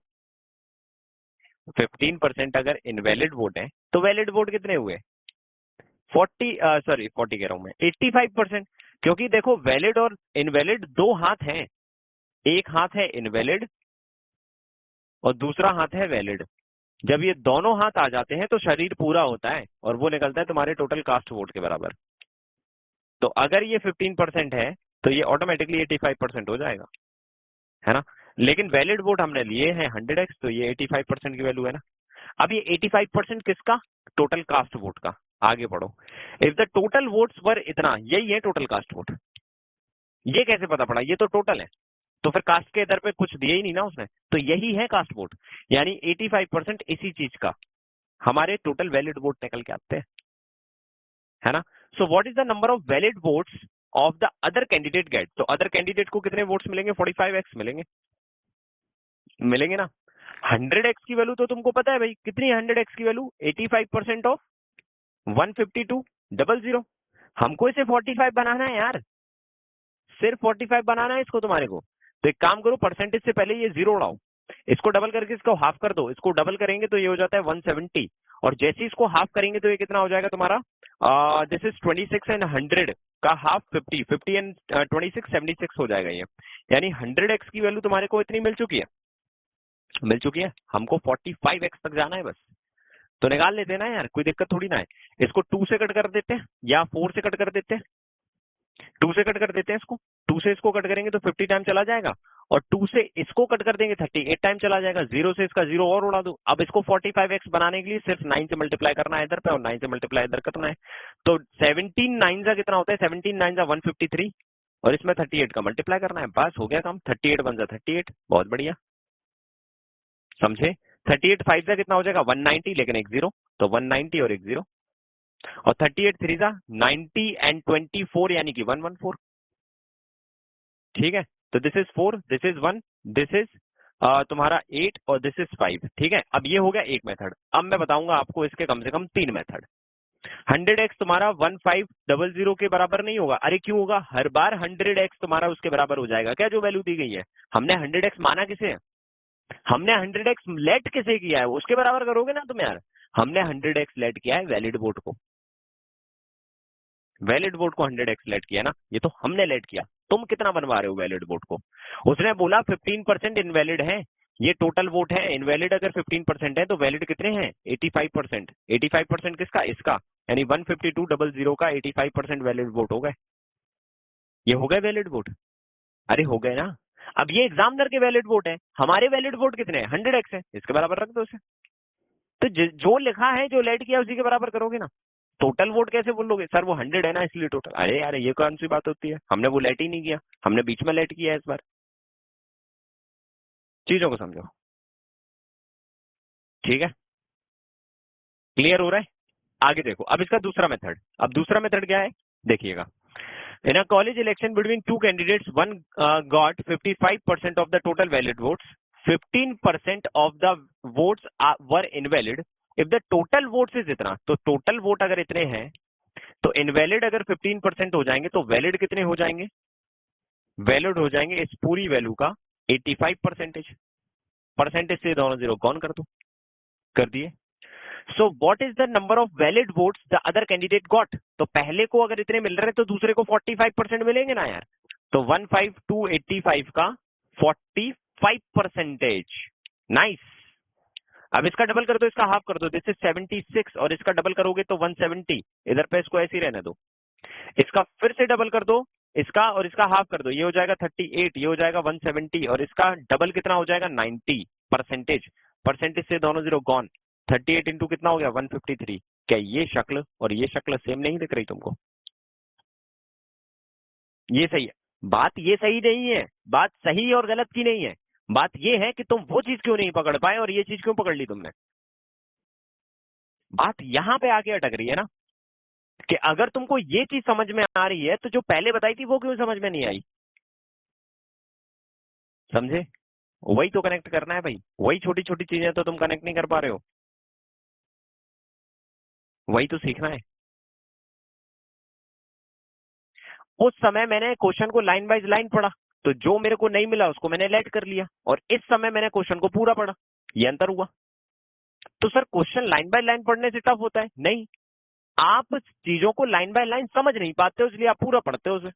15% अगर इनवैलिड वोट है तो वैलिड वोट कितने हुए? 40 कह रहा हूं मैं, 85%। क्योंकि देखो वैलिड और इनवैलिड दो हाथ हैं, एक हाथ है इनवैलिड और दूसरा हाथ है वैलिड। जब ये दोनों हाथ आ जाते हैं तो शरीर पूरा होता है और वो निकलता है तुम्हारे टोटल कास्ट वोट के बराबर। तो अगर ये 15% है तो ये ऑटोमेटिकली 85% हो जाएगा, है ना। लेकिन वैलिड वोट हमने लिए हैं 100x, तो ये 85% की वैल्यू है ना। अब ये 85% किसका? टोटल कास्ट वोट का। आगे पढ़ो। इफ द टोटल वोट्स वर इतना, यही है टोटल कास्ट वोट। ये कैसे पता पड़ा? ये तो टोटल है, तो फिर कास्ट के इधर पे कुछ दिया ही नहीं ना उसने, तो यही है कास्ट वोट। यानी 85% इसी चीज का हमारे टोटल वैलिड वोट निकल के आते हैं, है ना। So what is the number of valid votes of the other candidate get? तो अदर कैंडिडेट को कितने वोट्स मिलेंगे? 45x मिलेंगे, मिलेंगे ना। 100x की वैल्यू तो तुमको पता है भाई, कितनी है 100x की वैल्यू? 85% ऑफ 152,000। हमको इसे 45 बनाना है यार, सिर्फ 45 बनाना है इसको तुम्हारे को। तो एक काम करो, परसेंटेज से पहले ये जीरो उड़ाओ, इसको डबल करके इसको हाफ कर दो। इसको डबल करेंगे तो ये हो जाता है 170, और जैसे ही इसको हाफ करेंगे तो ये कितना हो जाएगा तुम्हारा? दिस इज 26 एंड 100 का हाफ 50, 50 एंड 26 76 हो जाएगा ये। यानी 100x की वैल्यू तुम्हारे को इतनी मिल चुकी है, मिल चुकी है। हमको 45x तक जाना है बस, तो निकाल लेते हैं ना यार, कोई दिक्कत थोड़ी ना है। इसको 2 से कट कर देते हैं या 4 से कट कर देते हैं। 2 से कट कर देते हैं इसको, 2 से इसको कट करेंगे तो 50 टाइम चला जाएगा, और 2 से इसको कट कर देंगे 38 टाइम चला जाएगा। 0 से इसका 0 और उड़ा दो। अब इसको 45x बनाने के लिए सिर्फ 9 से मल्टीप्लाई करना है इधर पे, और 9 से मल्टीप्लाई इधर करना है। तो 17 9 का कितना होता है? 17 9 का 153, और इसमें 38 का मल्टीप्लाई करना है, बस हो गया काम। 38 बन जा 38, बहुत बढ़िया, समझे। 38 5 का कितना हो जाएगा? 190, लेकिन एक जीरो, तो 190 और एक जीरो, और 38 3 जा 90 एंड 24 यानी कि 114। ठीक है, तो this is 4, this is 1, this is तुम्हारा 8, और दिस इज 5। ठीक है, अब ये हो गया एक मेथड। अब मैं बताऊंगा आपको इसके कम से कम 3 मेथड। 100x तुम्हारा 1500 के बराबर नहीं होगा। अरे क्यों होगा? हर बार 100x तुम्हारा उसके बराबर हो जाएगा क्या, जो वैल्यू दी गई है। हमने 100x माना किसे है? हमने 100x लेट किसे किया है? उसके बराबर करोगे ना तुम यार। हमने 100x लेट किया है वैलिड वोट को, वैलिड वोट को 100x लेट किया ना, ये तो हमने लेट किया। तुम कितना बनवा रहे हो वैलिड वोट को? उसने बोला 15% इनवैलिड है, ये टोटल वोट है। इनवैलिड अगर 15% है तो वैलिड कितने हैं? 85%। 85% किसका? इसका, यानी 152,000 का 85% वैलिड वोट हो गए। ये हो गए वैलिड वोट, अरे हो गए ना। अब ये एग्जामिनर के वैलिड वोट है, हमारे वैलिड वोट कितने हैं? 100x है, इसके बराबर रख दो उसे। तो जो लिखा है, जो लेट किया, उसी के बराबर करोगे ना। टोटल वोट कैसे बोलोगे? सर वो 100 है ना इसलिए टोटल। अरे यार ये कौन सी बात होती है, हमने वो लेट ही नहीं किया, हमने बीच में लेट किया है इस बार। चीजों को समझो, ठीक है, क्लियर हो रहा है। आगे देखो, अब इसका दूसरा मेथड। अब दूसरा मेथड क्या है, देखिएगा। In a college election between two candidates, one got 55% of the total valid votes, 15% of the votes were invalid. If the total votes is इतना, तो टोटल वोट अगर इतने हैं तो इनवैलिड अगर 15% हो जाएंगे तो वैलिड कितने हो जाएंगे? वैलिड हो जाएंगे इस पूरी वैल्यू का 85%। परसेंटेज से दोनों जीरो कौन कर दो, कर दिए। सो what is the number of valid votes the other candidate got? तो पहले को अगर इतने मिल रहे हैं तो दूसरे को 45% मिलेंगे ना यार। तो 15285 का 45%। नाइस। अब इसका डबल कर दो, इसका हाफ कर दो, दिस इज 76, और इसका डबल करोगे तो 170। इधर पे इसको ऐसे ही रहने दो। इसका फिर से डबल कर दो, इसका और इसका हाफ कर दो, ये हो जाएगा 38, ये हो जाएगा 170, और इसका डबल कितना हो जाएगा? 90 परसेंटेज। परसेंटेज से दोनों जीरो गॉन। 38 इंटू कितना हो गया? 153। क्या ये शक्ल और ये शक्ल सेम नहीं दिख रही तुमको? ये सही है बात, ये सही नहीं है बात, सही और गलत की नहीं है। बात ये है कि तुम वो चीज क्यों नहीं पकड़ पाए और ये चीज क्यों पकड़ ली तुमने। बात यहां पे आके अटक रही है ना, कि अगर तुमको ये चीज समझ में आ रही है तो जो पहले बताई थी वो क्यों समझ में नहीं आई। समझे। वही तो कनेक्ट करना है भाई, वही छोटी छोटी चीजें तो तुम कनेक्ट नहीं कर पा रहे हो, वही तो सीखना है। उस समय मैंने क्वेश्चन को लाइन बाय लाइन पढ़ा, तो जो मेरे को नहीं मिला उसको मैंने लेट कर लिया, और इस समय मैंने क्वेश्चन को पूरा पढ़ा, ये अंतर हुआ। तो sir question line by line पढ़ने से टफ होता है? नहीं, आप चीजों को लाइन बाय लाइन समझ नहीं पाते हो, इसलिए आप पूरा पढ़ते हो उसे।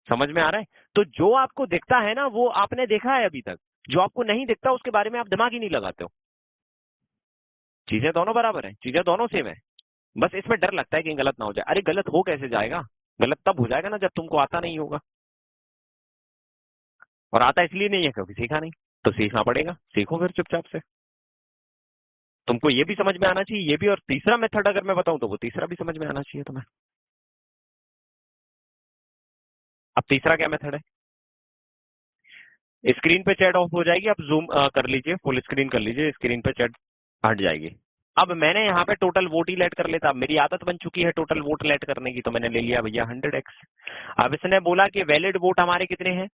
समझ में आ रहा है। तो जो आपको दिखता है ना वो आपने देखा है अभी तक, जो आपको नहीं दिखता उसके बारे में आप दिमाग ही नहीं लगाते हो। चीजें दोनों बराबर है, चीजें दोनों सेम है, बस इसमें डर लगता है कि गलत ना हो जाए। अरे गलत हो कैसे जाएगा, गलत तब हो जाएगा ना जब तुमको आता नहीं होगा, और आता इसलिए नहीं है क्योंकि सीखा नहीं। तो सीखना पड़ेगा, सीखो फिर चुपचाप से। तुमको ये भी समझ में आना चाहिए, ये भी, और तीसरा मेथड अगर मैं बताऊं तो वो तीसरा भी समझ में आना चाहिए तुम्हें। अब तीसरा क्या मेथड है, स्क्रीन पे चैट ऑफ हो जाएगी, आप जूम कर लीजिए, फुल स्क्रीन कर लीजिए, स्क्रीन पे चैट हट जाएगी। अब मैंने यहाँ पे टोटल वोट ही लेट कर लेता, मेरी आदत बन चुकी है टोटल वोट लेट करने की, तो मैंने ले लिया भैया 100x। अब इसने बोला कि वैलिड वोट हमारे कितने हैं,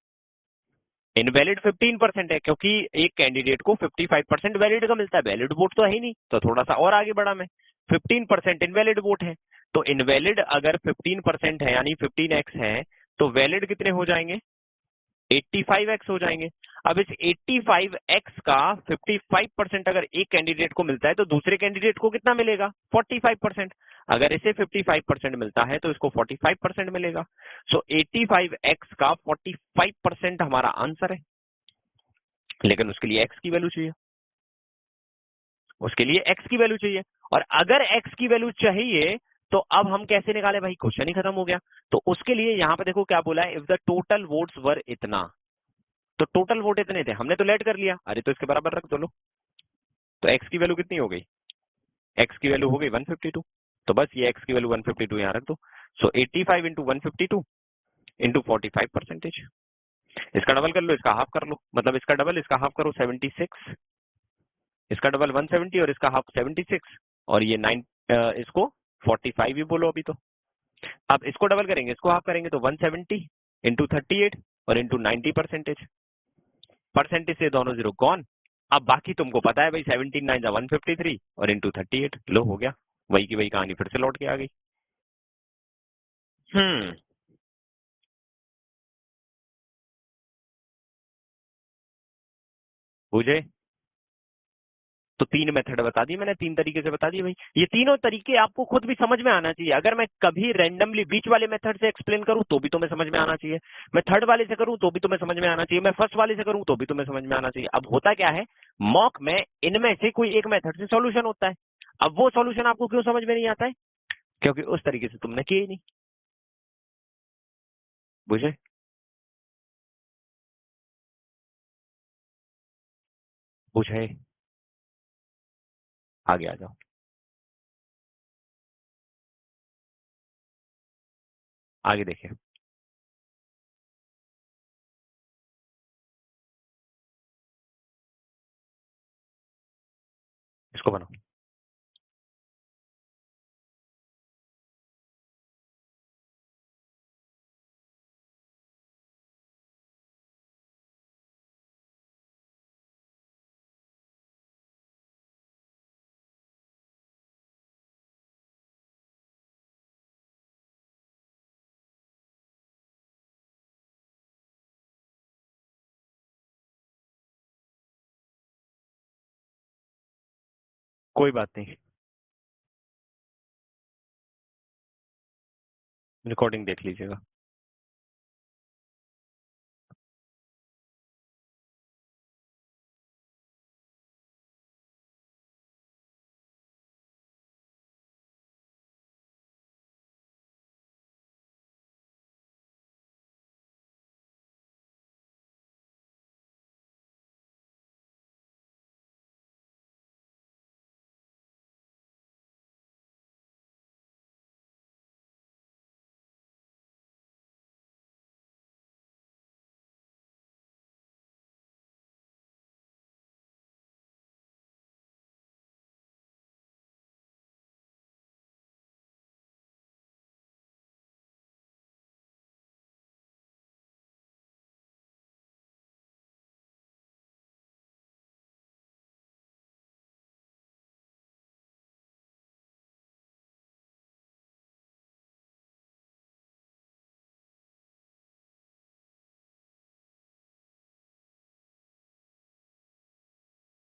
इनवैलिड 15% है, क्योंकि एक कैंडिडेट को 55% वैलिड का मिलता है, वैलिड वोट तो है ही नहीं, तो थोड़ा सा और आगे बढ़ा मैं, 15% इनवैलिड वोट है। तो इनवैलिड अगर 15% है यानी 15x है, तो वैलिड कितने हो जाएंगे, 85x हो जाएंगे। अब इस 85x का 55% अगर एक कैंडिडेट को मिलता है तो दूसरे कैंडिडेट को कितना मिलेगा, 45%। अगर इसे 55% मिलता है तो इसको 45% मिलेगा। सो 85x का 45% हमारा आंसर है, लेकिन उसके लिए x की वैल्यू चाहिए, उसके लिए x की वैल्यू चाहिए। और अगर x की वैल्यू चाहिए तो अब हम कैसे निकाले भाई, क्वेश्चन ही खत्म हो गया। तो उसके लिए यहां पे देखो क्या बोला है, इफ द टोटल वोट्स वर इतना, तो टोटल वोट इतने थे, हमने तो लेट कर लिया, अरे तो इसके बराबर रख दो लो। तो एक्स की वैल्यू कितनी हो गई, एक्स की वैल्यू हो गई 152, तो बस ये एक्स की वैल्यू 152 यहाँ रख दो। सो 85 इंटू 152 इंटू 45%, इसका डबल कर लो, इसका हाफ कर लो, मतलब इसका डबल इसका हाफ करो 76, इसका डबल 170 और इसका हाफ 76, और ये 9, इसको 45 ही बोलो अभी तो। अब इसको डबल करेंगे, इसको हाफ करेंगे, तो 170 इंटू 38 और इंटू 90%, परसेंटेज से दोनों जीरो कौन। अब बाकी तुमको पता है भाई, 17 9 जा 153 और इंटू 38, लो हो गया, वही की वही कहानी फिर से लौट के आ गई। हम्म। बुझे। तो तीन मेथड बता दी मैंने, तीन तरीके से बता दिए भाई, ये तीनों तरीके आपको खुद भी समझ में आना चाहिए। अगर मैं कभी रैंडमली बीच वाले मेथड से एक्सप्लेन करूं तो भी तुम्हें समझ में आना चाहिए, मैं थर्ड वाले से करूं तो भी तुम्हें समझ में आना चाहिए, मैं फर्स्ट वाले से करूं तो भी तुम्हें समझ में आना चाहिए। अब होता क्या है, मॉक में इनमें से कोई एक मेथड से सॉल्यूशन होता है, अब वो सॉल्यूशन आपको क्यों समझ में नहीं आता है, क्योंकि उस तरीके से तुमने किए ही नहीं। बुझे। बुझे। आगे आ जाओ, आगे देखिए। इसको बनाओ। कोई बात नहीं, रिकॉर्डिंग देख लीजिएगा।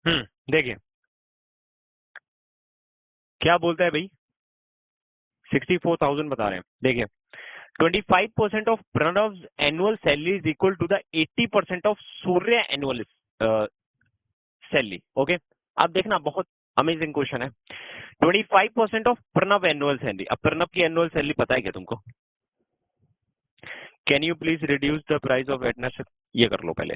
देखिए क्या बोलता है भाई, 64,000 बता रहे हैं। देखिए 25% of Pranav annual salary is equal to the 80% of Surya annual salary. Okay, अब देखना बहुत अमेजिंग क्वेश्चन है। 25% ऑफ प्रणव एनुअल सैलरी, अब प्रणव की एनुअल सैलरी पता है क्या तुमको? Can you please reduce the price of वेटनरशिप, ये कर लो पहले।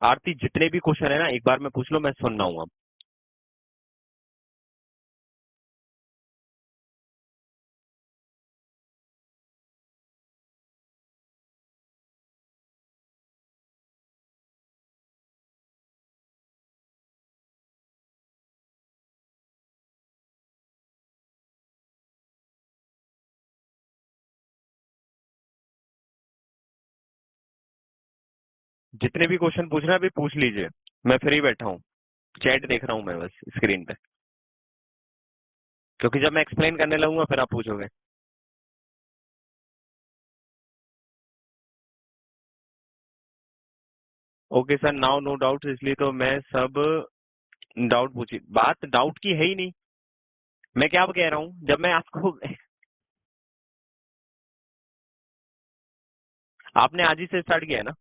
आरती जितने भी क्वेश्चन है ना एक बार में पूछ लो, मैं सुन रहा हूँ अब। जितने भी क्वेश्चन पूछना है अभी पूछ लीजिए, मैं फ्री बैठा हूँ, चैट देख रहा हूँ मैं बस स्क्रीन पे, क्योंकि जब मैं एक्सप्लेन करने लगूंगा फिर आप पूछोगे। Okay sir, now no doubt, इसलिए तो मैं सब डाउट पूछी, बात डाउट की है ही नहीं। मैं क्या कह रहा हूँ, जब मैं आपको आपने आज ही से स्टार्ट किया है ना?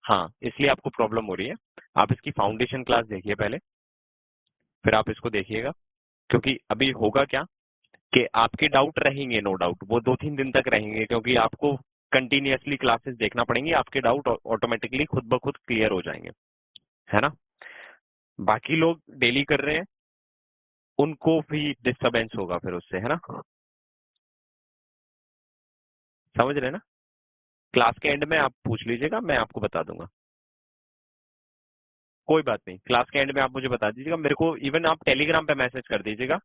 हाँ, इसलिए आपको प्रॉब्लम हो रही है। आप इसकी फाउंडेशन क्लास देखिए पहले, फिर आप इसको देखिएगा। क्योंकि अभी होगा क्या कि आपके डाउट रहेंगे, नो डाउट वो 2-3 दिन तक रहेंगे, क्योंकि आपको कंटिन्यूअसली क्लासेस देखना पड़ेंगी, आपके डाउट ऑटोमेटिकली खुद ब खुद क्लियर हो जाएंगे, है ना? बाकी लोग डेली कर रहे हैं, उनको भी डिस्टरबेंस होगा फिर उससे, है ना? समझ रहे हैं ना? क्लास के एंड में आप पूछ लीजिएगा, मैं आपको बता दूंगा। कोई बात नहीं, क्लास के एंड में आप मुझे बता दीजिएगा, मेरे को इवन आप टेलीग्राम पे मैसेज कर दीजिएगा,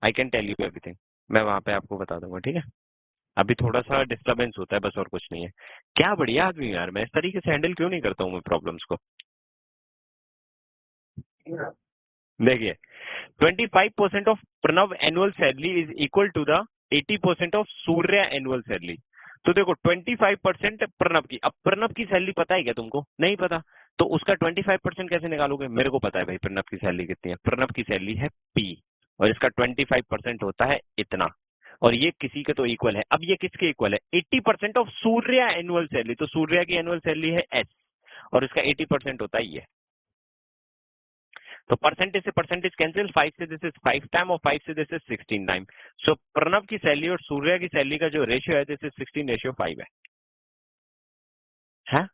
I can tell you everything, मैं वहां पे आपको बता दूंगा, ठीक है? अभी थोड़ा सा डिस्टरबेंस होता है बस, और कुछ नहीं है। क्या बढ़िया आदमी है यार, मैं इस तरीके से हैंडल क्यों नहीं करता हूँ मैं प्रॉब्लम्स को। देखिए 25% of Pranav annual salary is equal to the 80% of Surya annual salary. तो देखो 25% प्रणव की, अब प्रणव की सैलरी पता है क्या तुमको? नहीं पता। तो उसका 25% कैसे निकालोगे? मेरे को पता है भाई प्रणव की सैलरी कितनी है। प्रणव की सैलरी है P, और इसका 25% होता है इतना, और ये किसी के तो इक्वल है। अब ये किसके इक्वल है? 80% ऑफ सूर्य एनुअल सैलरी, तो सूर्य की एनुअल सैलरी है S, और इसका 80% होता है ये। तो परसेंटेज से परसेंटेज कैंसिल, 5 से दिस इज 5 टाइम, और 5 से दिस इज 16 टाइम। सो प्रणव की सैलरी और सूर्य की सैलरी का जो रेशियो है दिस इज 16:5 है।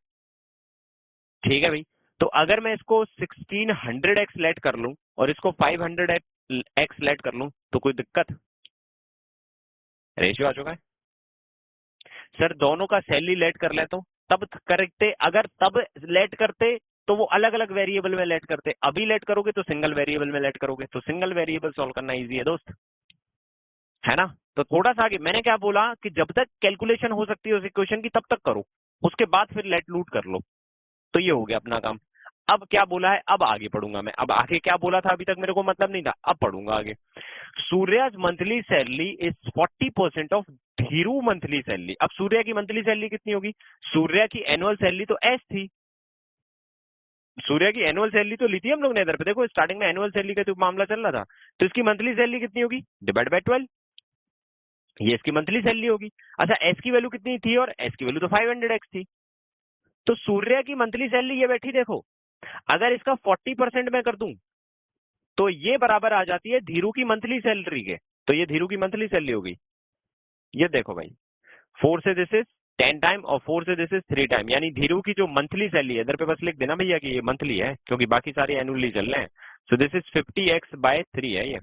ठीक है भाई, तो अगर मैं इसको 1600x लेट कर लूं और इसको 500x लेट कर लूं तो कोई दिक्कत? रेशियो आ चुका है। सर दोनों का सैलरी लेट कर ले तो तब करते, अगर तब लेट करते तो वो अलग अलग वेरिएबल में लेट करते, अभी लेट करोगे तो सिंगल वेरिएबल में लेट करोगे, तो सिंगल वेरिएबल सॉल्व करना इजी है दोस्त, है ना? तो थोड़ा सा आगे मैंने क्या बोला कि जब तक कैलकुलेशन हो सकती है उस इक्वेशन की तब तक करो, उसके बाद फिर लेट लूट कर लो। तो ये हो गया अपना काम। अब क्या बोला है, अब आगे पढ़ूंगा मैं, अब आगे क्या बोला था अभी तक मेरे को मतलब नहीं था, अब पढ़ूंगा आगे। Surya's monthly salary is 40% of Dheeru monthly salary. अब सूर्या की मंथली सैलरी कितनी होगी? सूर्या की एनुअल सैलरी तो एस थी, सूर्या की एनुअल सैलरी तो ली थी हम लोग ने इधर पे, देखो स्टार्टिंग में एनुअल सैलरी का जो मामला चल रहा था, तो इसकी मंथली सैलरी कितनी होगी? डिवाइड बाय 12, ये इसकी मंथली सैलरी होगी। अच्छा एस की वैल्यू कितनी थी? और एस की वैल्यू तो 500x थी। तो सूर्य की मंथली सैलरी ये बैठी देखो, अगर इसका 40% मैं कर दूं तो ये बराबर आ जाती है धीरू की मंथली सैलरी के। तो ये धीरू की मंथली सैलरी होगी, ये देखो भाई, 4 से दिस इज 10 टाइम, और 4 से दिस इज 3 टाइम, यानी धीरू की जो मंथली सैलरी है, इधर पे बस लिख देना भैया कि ये मंथली है, क्योंकि बाकी सारे एनुअली चल रहे हैं। सो दिस इज 50x/3 है ये,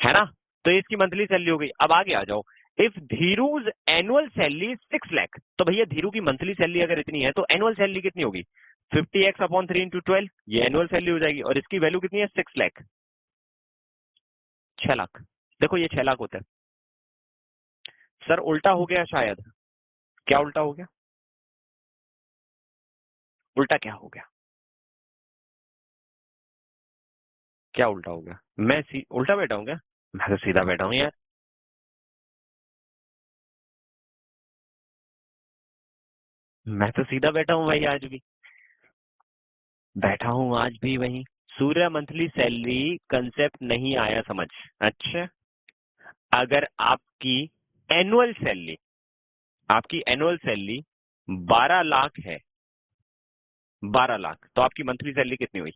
है ना? तो इसकी मंथली सैलरी हो गई। अब आगे आ जाओ, if Dheeru's annual salary 6 lakh, तो भैया धीरू की मंथली सैलरी अगर इतनी है तो एनुअल सैलरी कितनी होगी? 50x/3 इंटू 12, ये एनुअल सैलरी हो जाएगी, और इसकी वैल्यू कितनी है? 6 लाख, 6 लाख। देखो ये 6 लाख होता है। सर उल्टा हो गया शायद, क्या उल्टा हो गया? उल्टा क्या हो गया? क्या उल्टा हो गया? मैं उल्टा बैठा हूँ क्या? मैं तो सीधा बैठा हूँ यार। मैं तो सीधा बैठा हूँ भाई, आज भी बैठा हूँ, आज भी वही। सूर्य मंथली सैलरी कंसेप्ट नहीं आया समझ? अच्छा, अगर एनुअल सैलरी आपकी एनुअल सैलरी 12 लाख है, 12 लाख, तो आपकी मंथली सैलरी कितनी हुई?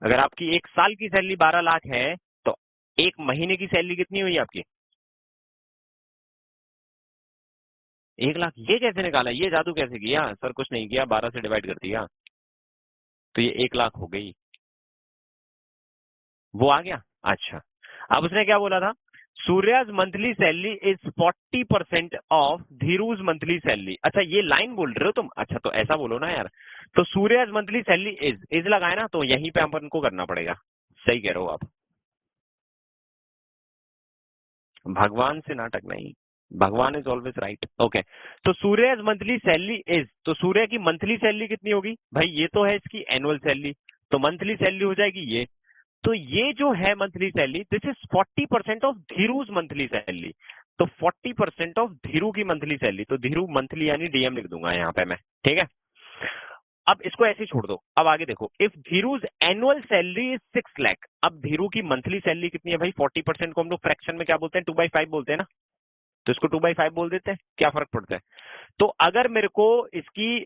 अगर आपकी एक साल की सैलरी 12 लाख है, तो एक महीने की सैलरी कितनी हुई आपकी? 1 लाख। ये कैसे निकाला? ये जादू कैसे किया? सर कुछ नहीं किया, 12 से डिवाइड कर दिया, तो ये 1 लाख हो गई। वो आ गया। अच्छा, अब उसने क्या बोला था? Surya's monthly salary is 40% of Dheeru's monthly salary. अच्छा, ये लाइन बोल रहे हो तुम? अच्छा, तो ऐसा बोलो ना यार। तो सूर्याज मंथली सैलरी इज लगाए ना, तो यहीं पे अपन को करना पड़ेगा। सही कह रहे हो आप। भगवान से नाटक नहीं, भगवान इज ऑलवेज राइट। ओके, तो सूर्य मंथली सैलरी इज, तो सूर्य की मंथली सैलरी कितनी होगी भाई? ये तो है इसकी एनुअल सैलरी, तो मंथली सैलरी हो जाएगी ये। तो ये जो है monthly salary, this is 40% of Dheeru's monthly salary. तो 40% ऑफ धीरू की मंथली सैलरी, तो धीरू मंथली यानी डीएम लिख दूंगा यहाँ पे मैं, ठीक है। अब इसको ऐसे ही छोड़ दो, अब आगे देखो। If Dheeru's annual salary is 6 lakh, अब धीरू की मंथली सैलरी कितनी है भाई? 40% को हम लोग फ्रैक्शन में क्या बोलते हैं? 2/5 बोलते हैं ना, तो इसको 2/5 बोल देते हैं, क्या फर्क पड़ता है? तो अगर मेरे को इसकी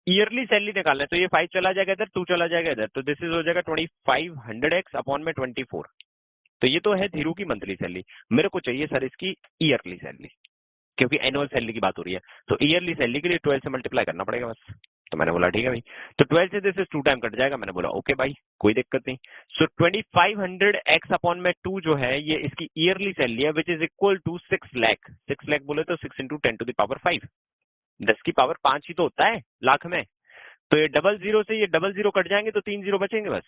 ईयरली सैलरी निकालना है, तो ये 5 चला जाएगा इधर, 2 चला जाएगा इधर, तो दिस इज हो जाएगा 2500x अपॉन में 24। तो ये तो है धीरू की मंथली सैलरी। मेरे को चाहिए सर इसकी ईयरली सैलरी, क्योंकि एनुअल सैलरी की बात हो रही है। तो ईयरली सैलरी के लिए 12 से मल्टीप्लाई करना पड़ेगा बस। तो मैंने बोला ठीक है भाई। तो 12 से दिस इज 2 टाइम कट जाएगा, मैंने बोला ओके भाई, कोई दिक्कत नहीं। सो 2500x अपॉन में 2 जो है, ये इसकी ईयरली सैलरी है, which is equal to 6 lakh. 6 lakh बोले तो 6 इंटू 10⁵ 10⁵ 5 ही तो होता है लाख में। तो ये डबल जीरो से ये डबल जीरो कट जाएंगे, तो 3 जीरो बचेंगे बस।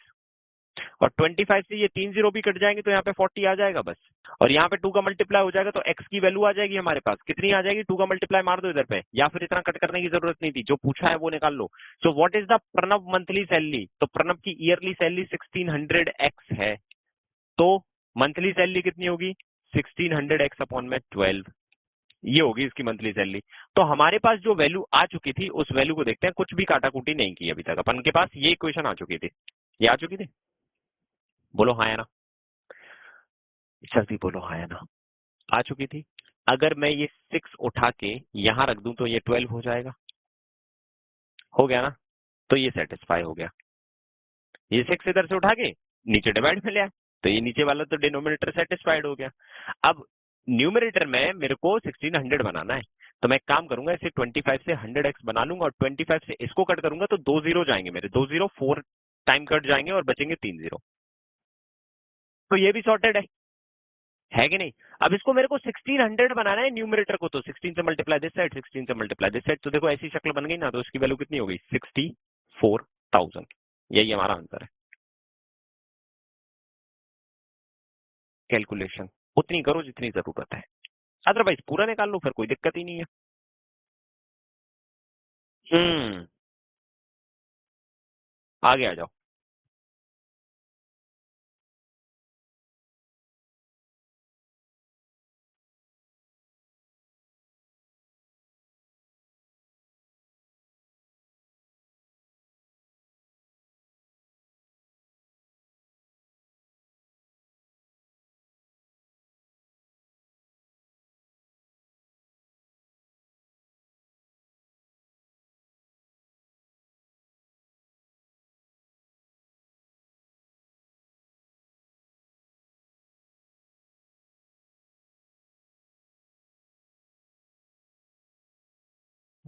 और 25 से ये 3 जीरो भी कट जाएंगे, तो यहाँ पे 40 आ जाएगा बस। और यहाँ पे 2 का मल्टीप्लाई हो जाएगा, तो x की वैल्यू आ जाएगी हमारे पास। कितनी आ जाएगी? 2 का मल्टीप्लाई मार दो इधर पे, या फिर इतना कट करने की जरूरत नहीं थी, जो पूछा है वो निकाल लो। So what is the Pranav monthly salary? तो प्रणव की ईयरली सैलरी 1600x है, तो मंथली सैलरी कितनी होगी? 1600x अपॉन में 12, ये होगी इसकी मंथली सैलरी। तो हमारे पास जो वैल्यू आ चुकी थी, उस वैल्यू को देखते हैं। कुछ भी काटाकूटी नहीं की अभी तक अपन के पास, ये इक्वेशन आ चुकी थी। ये आ चुकी थी, बोलो हाँ या ना, जल्दी बोलो हाँ या ना। आ चुकी थी। अगर मैं ये 6 उठा के यहां रख दूं, तो ये 12 हो जाएगा। हो गया ना? तो ये सेटिस्फाई हो गया। ये 6 इधर से उठा के नीचे डिवाइड में ले आया, तो ये नीचे वाला तो डिनोमिनेटर सेटिस्फाइड हो गया। अब न्यूमरेटर में मेरे को 1600 बनाना है, तो मैं एक काम करूंगा, इसे 25 से 100x बना लूंगा, और 25 से इसको कट करूंगा, तो 2 जीरो जाएंगे मेरे, 2 जीरो 4 टाइम कट जाएंगे और बचेंगे 3 जीरो। तो ये भी सॉर्टेड है कि नहीं? अब इसको मेरे को 1600 बनाना है न्यूमरेटर को, तो 16 से मल्टीप्लाई दिस साइड, 16 से मल्टीप्लाई दिस साइड, तो देखो ऐसी शक्ल बन गई ना, तो इसकी वैल्यू कितनी हो गई? 64,000। यही हमारा आंसर है। कैलकुलेशन उतनी करो जितनी जरूरत है, अदरवाइज पूरा निकाल लो, फिर कोई दिक्कत ही नहीं है। हम्म, आगे आ जाओ।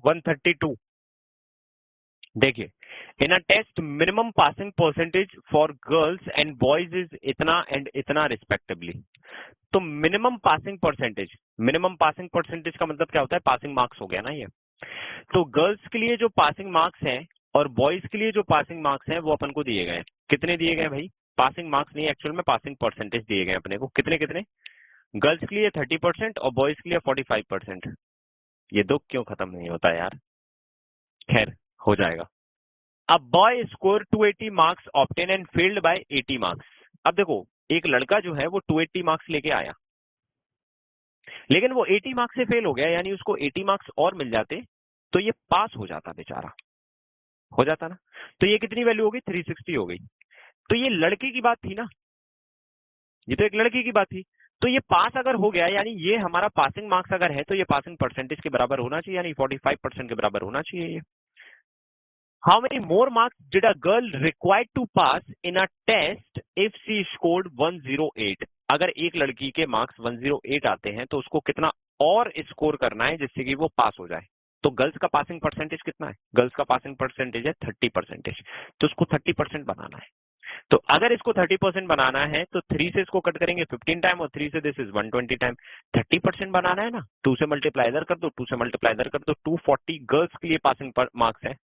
वन 32। देखिए, in a test minimum passing percentage for girls and boys is इतना एंड इतना रिस्पेक्टिवली। तो मिनिमम पासिंग परसेंटेज का मतलब क्या होता है? पासिंग मार्क्स हो गया ना ये। तो गर्ल्स के लिए जो पासिंग मार्क्स हैं और बॉयज के लिए जो पासिंग मार्क्स हैं, वो अपन को दिए गए हैं। कितने दिए गए भाई? पासिंग मार्क्स नहीं, एक्चुअल में पासिंग परसेंटेज दिए गए अपने को। कितने कितने? गर्ल्स के लिए 30% और बॉयज के लिए 45%। ये दुख क्यों खत्म नहीं होता यार, खैर हो जाएगा। अब boy score 280 marks obtain and failed by 80 marks. अब देखो एक लड़का जो है वो 280 मार्क्स लेके आया, लेकिन वो 80 मार्क्स से फेल हो गया, यानी उसको 80 मार्क्स और मिल जाते तो ये पास हो जाता बेचारा, हो जाता ना। तो ये कितनी वैल्यू हो गई, 360 हो गई। तो ये लड़के की बात थी ना, ये तो एक लड़की की बात थी। तो ये पास अगर हो गया, यानी ये हमारा पासिंग मार्क्स अगर है तो ये पासिंग परसेंटेज के बराबर होना चाहिए, यानी 45% के बराबर होना चाहिए ये। How many more marks did a girl required to pass in a test if she scored 108? अगर एक लड़की के मार्क्स 108 आते हैं तो उसको कितना और स्कोर करना है जिससे कि वो पास हो जाए। तो गर्ल्स का पासिंग परसेंटेज कितना है, गर्ल्स का पासिंग परसेंटेज है 30%, तो उसको 30% बनाना है। तो अगर इसको 30% बनाना है तो 3 से इसको कट करेंगे 15 टाइम और 3 से दिस इज 120 टाइम। 30% बनाना है ना, 2 से मल्टीप्लाई इधर कर दो, 2 से मल्टीप्लाई इधर कर दो, 240 गर्ल्स के लिए पासिंग मार्क्स है।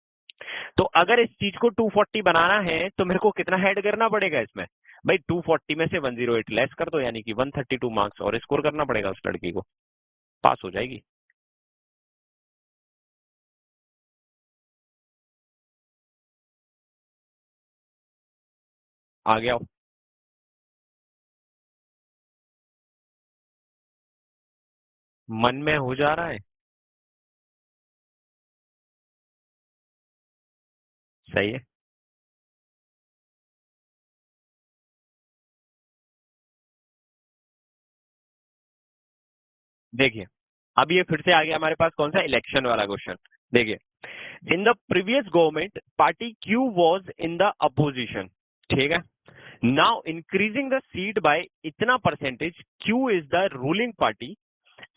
तो अगर इस चीज को 240 बनाना है तो मेरे को कितना ऐड करना पड़ेगा इसमें, भाई 240 में से 108 लेस कर दो, यानी कि 132 मार्क्स और स्कोर करना पड़ेगा उस लड़की को, पास हो जाएगी। आ गया, मन में हो जा रहा है, सही है। देखिए अब ये फिर से आ गया हमारे पास कौन सा, इलेक्शन वाला क्वेश्चन। देखिए, in the previous government party Q was in the opposition, ठीक है। Now increasing the seat by इतना percentage, Q is the ruling party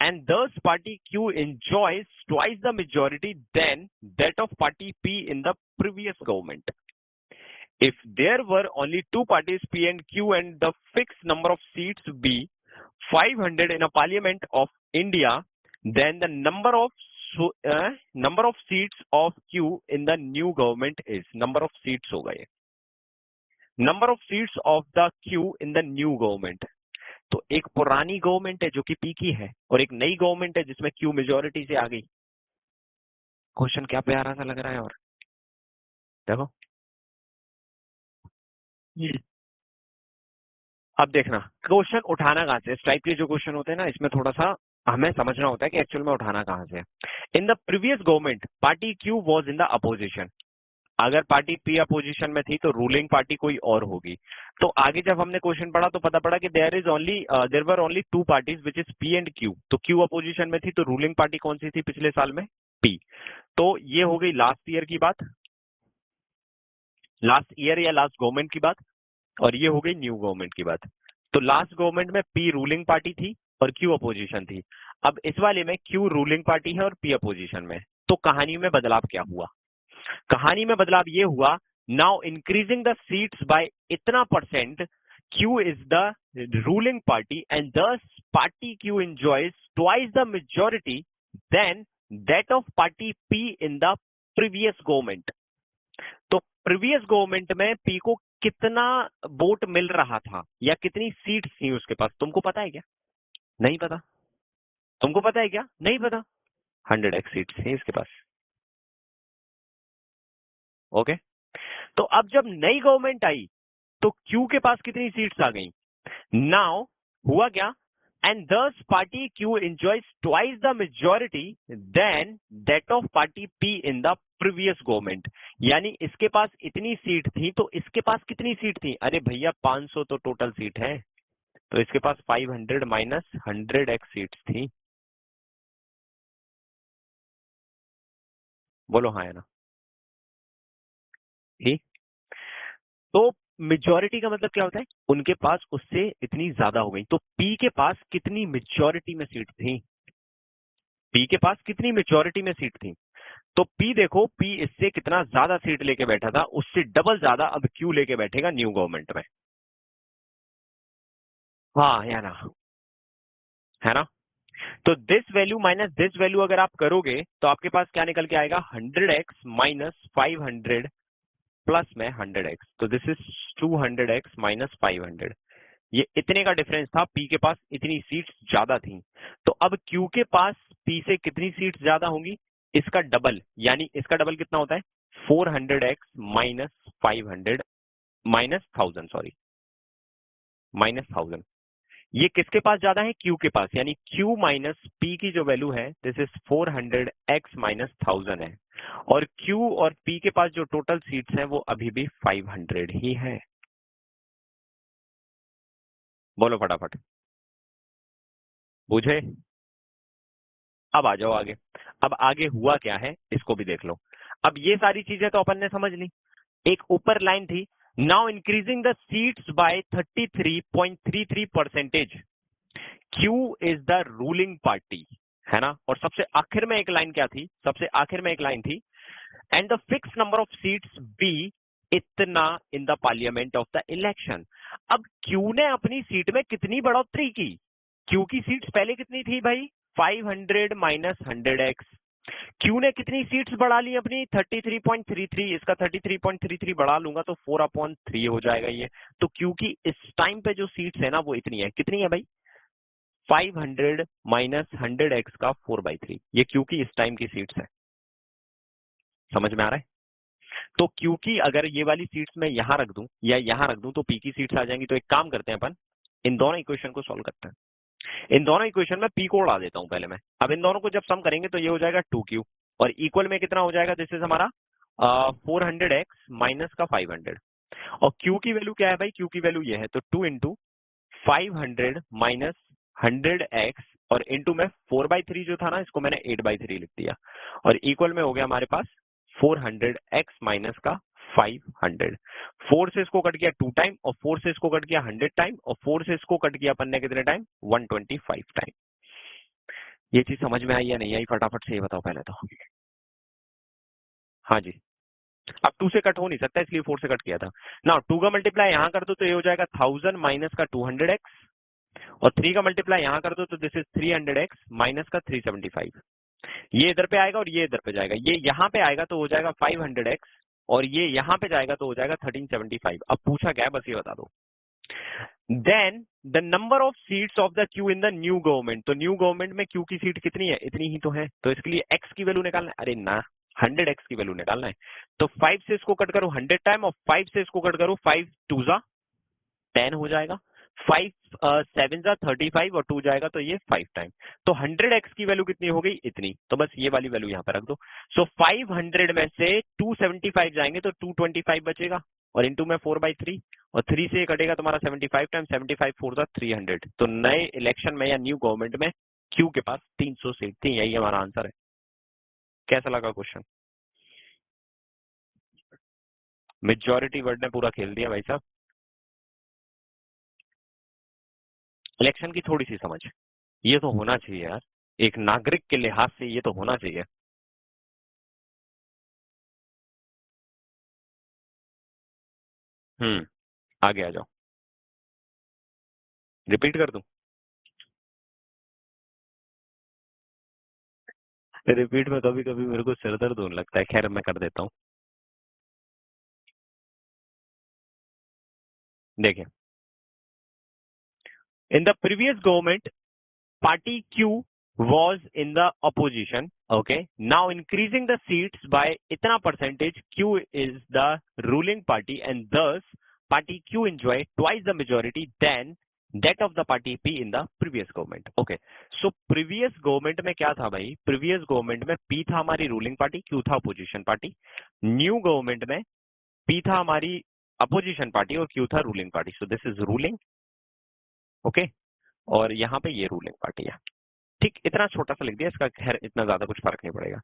and thus party Q enjoys twice the majority than that of party P in the previous government. If there were only two parties P and Q and the fixed number of seats be 500 in a parliament of India, then the number of seats of Q in the new government is, number of seats होगा ये, number of seats of the Q in the new government। तो एक पुरानी government है जो कि P की है और एक नई गवर्नमेंट है जिसमें क्यू मेजोरिटी से आ गई। क्वेश्चन क्या प्यारा सा लग रहा है, और देखो अब देखना क्वेश्चन उठाना कहां से। इस टाइप के जो क्वेश्चन होते हैं ना, इसमें थोड़ा सा हमें समझना होता है कि एक्चुअल में उठाना कहां से। इन the previous government party Q was in the opposition, अगर पार्टी पी अपोजिशन में थी तो रूलिंग पार्टी कोई और होगी। तो आगे जब हमने क्वेश्चन पढ़ा तो पता पड़ा कि there were only two parties which is P and Q. तो क्यू अपोजिशन में थी तो रूलिंग पार्टी कौन सी थी पिछले साल में, पी। तो ये हो गई लास्ट ईयर की बात, लास्ट ईयर या लास्ट गवर्नमेंट की बात, और ये हो गई न्यू गवर्नमेंट की बात। तो लास्ट गवर्नमेंट में पी रूलिंग पार्टी थी और क्यू अपोजिशन थी। अब इस वाले में क्यू रूलिंग पार्टी है और पी अपोजिशन में। तो कहानी में बदलाव क्या हुआ, कहानी में बदलाव ये हुआ, now increasing the seats by इतना percent, Q is the ruling party and दस party Q enjoys twice the majority then that of party P in the previous government. तो प्रीवियस गवर्नमेंट में पी को कितना वोट मिल रहा था या कितनी सीट्स थी उसके पास, तुमको पता है क्या, नहीं पता, तुमको पता है क्या, नहीं पता। 100x सीट्स थी इसके पास, ओके। तो अब जब नई गवर्नमेंट आई तो क्यू के पास कितनी सीट्स आ गई, नाउ हुआ क्या, एंड दस party Q enjoys twice the majority then that of party P in the previous government. यानी इसके पास इतनी सीट थी तो इसके पास कितनी सीट थी, अरे भैया 500 तो टोटल सीट है, तो इसके पास 500 माइनस 100x सीट्स थी। बोलो हाँ है ना, ठीक। तो मेजोरिटी का मतलब क्या होता है, उनके पास उससे इतनी ज्यादा हो गई। तो पी के पास कितनी मेजोरिटी में सीट थी, पी के पास कितनी मेजोरिटी में सीट थी। तो पी देखो, पी इससे कितना ज्यादा सीट लेके बैठा था, उससे डबल ज्यादा अब क्यू लेके बैठेगा न्यू गवर्नमेंट में। हाँ है ना, है ना। तो this value minus this value अगर आप करोगे तो आपके पास क्या निकल के आएगा, 100x माइनस 500 प्लस में 100x, तो दिस इज 200x माइनस 500। ये इतने का डिफरेंस था, पी के पास इतनी सीट्स ज्यादा थी। तो अब क्यू के पास पी से कितनी सीट्स ज्यादा होंगी? इसका डबल, यानी इसका डबल कितना होता है? 400x minus 500 minus 1000, sorry minus 1000। ये किसके पास ज्यादा है? क्यू के पास, यानी क्यू माइनस पी की जो वैल्यू है दिस इज 400x माइनस 1000 है। और क्यू और पी के पास जो टोटल सीट्स हैं वो अभी भी 500 ही है। बोलो फटाफट, बुझे? अब आ जाओ आगे। अब आगे हुआ क्या है इसको भी देख लो। अब ये सारी चीजें तो अपन ने समझ ली। एक ऊपर लाइन थी, now increasing the seats by 33.33%, Q is the ruling party, है ना। और सबसे आखिर में एक लाइन क्या थी? सबसे आखिर में एक लाइन थी, and the fix number of seats be इतना in the parliament of the election. अब क्यू ने अपनी सीट में कितनी बढ़ोतरी की? क्यू की सीट्स पहले कितनी थी भाई? 500 माइनस 100x। क्यू ने कितनी सीट्स बढ़ा ली अपनी? 33.33। इसका 33.33 बढ़ा लूंगा तो 4/3 हो जाएगा ये। तो क्यू की इस टाइम पे जो सीट्स है ना वो इतनी है। कितनी है भाई? 500 माइनस 100x का 4/3। ये क्यू की इस टाइम की सीट्स है। समझ में आ रहा है? तो क्यू की अगर ये वाली सीट्स मैं यहां रख दूं या यहां रख दूं तो पी की सीट्स आ जाएंगी। तो एक काम करते हैं, अपन इन दोनों इक्वेशन को सॉल्व करते हैं। इन दोनों इक्वेशन में पी को उड़ा देता हूं पहले मैं। अब इन दोनों को जब सम करेंगे तो ये हो जाएगा 2q, और इक्वल में कितना हो जाएगा? दिस इज हमारा 400x माइनस का 500। और क्यू की वैल्यू क्या है भाई? क्यू की वैल्यू ये है, तो 2 इंटू 500 माइनस 100x, और इंटू में 4/3 जो था ना इसको मैंने 8/3 लिख दिया, और इक्वल में हो गया हमारे पास 400x माइनस का 500। 4 से इसको कट गया 2 टाइम, और 4 से इसको कट गया 100 टाइम, और 4 से इसको कट गया अपन ने कितने टाइम? 125 टाइम। ये चीज समझ में आई या नहीं आई? फटाफट से ये बताओ पहले तो। हाँ जी। अब 2 से कट हो नहीं सकता इसलिए 4 से कट किया था ना। 2 का मल्टीप्लाई यहां कर दो तो ये हो जाएगा 1000 माइनस का 200x, और 3 का मल्टीप्लाई यहां कर दो तो दिस इज 300x माइनस का 375। ये इधर पे आएगा और ये इधर पे जाएगा। ये यहाँ पे आएगा तो हो जाएगा 500x, और ये यहाँ पे जाएगा तो हो जाएगा 1375। अब पूछा क्या है बस ये बता दो। Then the number of seats of the Q in the new government. तो न्यू गवर्नमेंट में क्यू की सीट कितनी है? इतनी ही तो है। तो इसके लिए एक्स की वैल्यू निकालना है। अरे ना, 100x की वैल्यू निकालना है। तो 5 से इसको कट करो 100 टाइम, और 5 से इसको कट करो 5 2 जा 10 हो जाएगा। 5 7 जा 35, और 2 जाएगा तो ये 5 टाइम। तो 100x की वैल्यू कितनी हो गई? इतनी। तो बस ये वाली वैल्यू यहाँ पे रख दो। सो 500 में से 275 जाएंगे तो 225 बचेगा, और इंटू में 4/3, और 3 से कटेगा तुम्हारा 75 टाइम, 75 4 जा 300। तो नए इलेक्शन में या न्यू गवर्नमेंट में क्यू के पास 300 सीट थी। यही हमारा आंसर है। कैसा लगा क्वेश्चन? मेजोरिटी वर्ड ने पूरा खेल दिया भाई साहब। इलेक्शन की थोड़ी सी समझ ये तो होना चाहिए यार, एक नागरिक के लिहाज से ये तो होना चाहिए। आगे आ जाओ। रिपीट कर दूं? रिपीट में कभी कभी मेरे को सिर दर्द होने लगता है। खैर मैं कर देता हूँ। देखिए, in the previous government party Q was in the opposition. Okay, now increasing the seats by itna percentage, Q is the ruling party, and thus party Q enjoy twice the majority than that of the party P in the previous government. Okay, so previous government में क्या था भाई? previous government में P था हमारी ruling party, Q था opposition party. new government में P था हमारी opposition party और Q था ruling party. So this is ruling. Okay, और यहाँ पे ये ruling party है। ठीक, इतना छोटा सा लिख दिया, इसका खैर इतना ज्यादा कुछ फर्क नहीं पड़ेगा।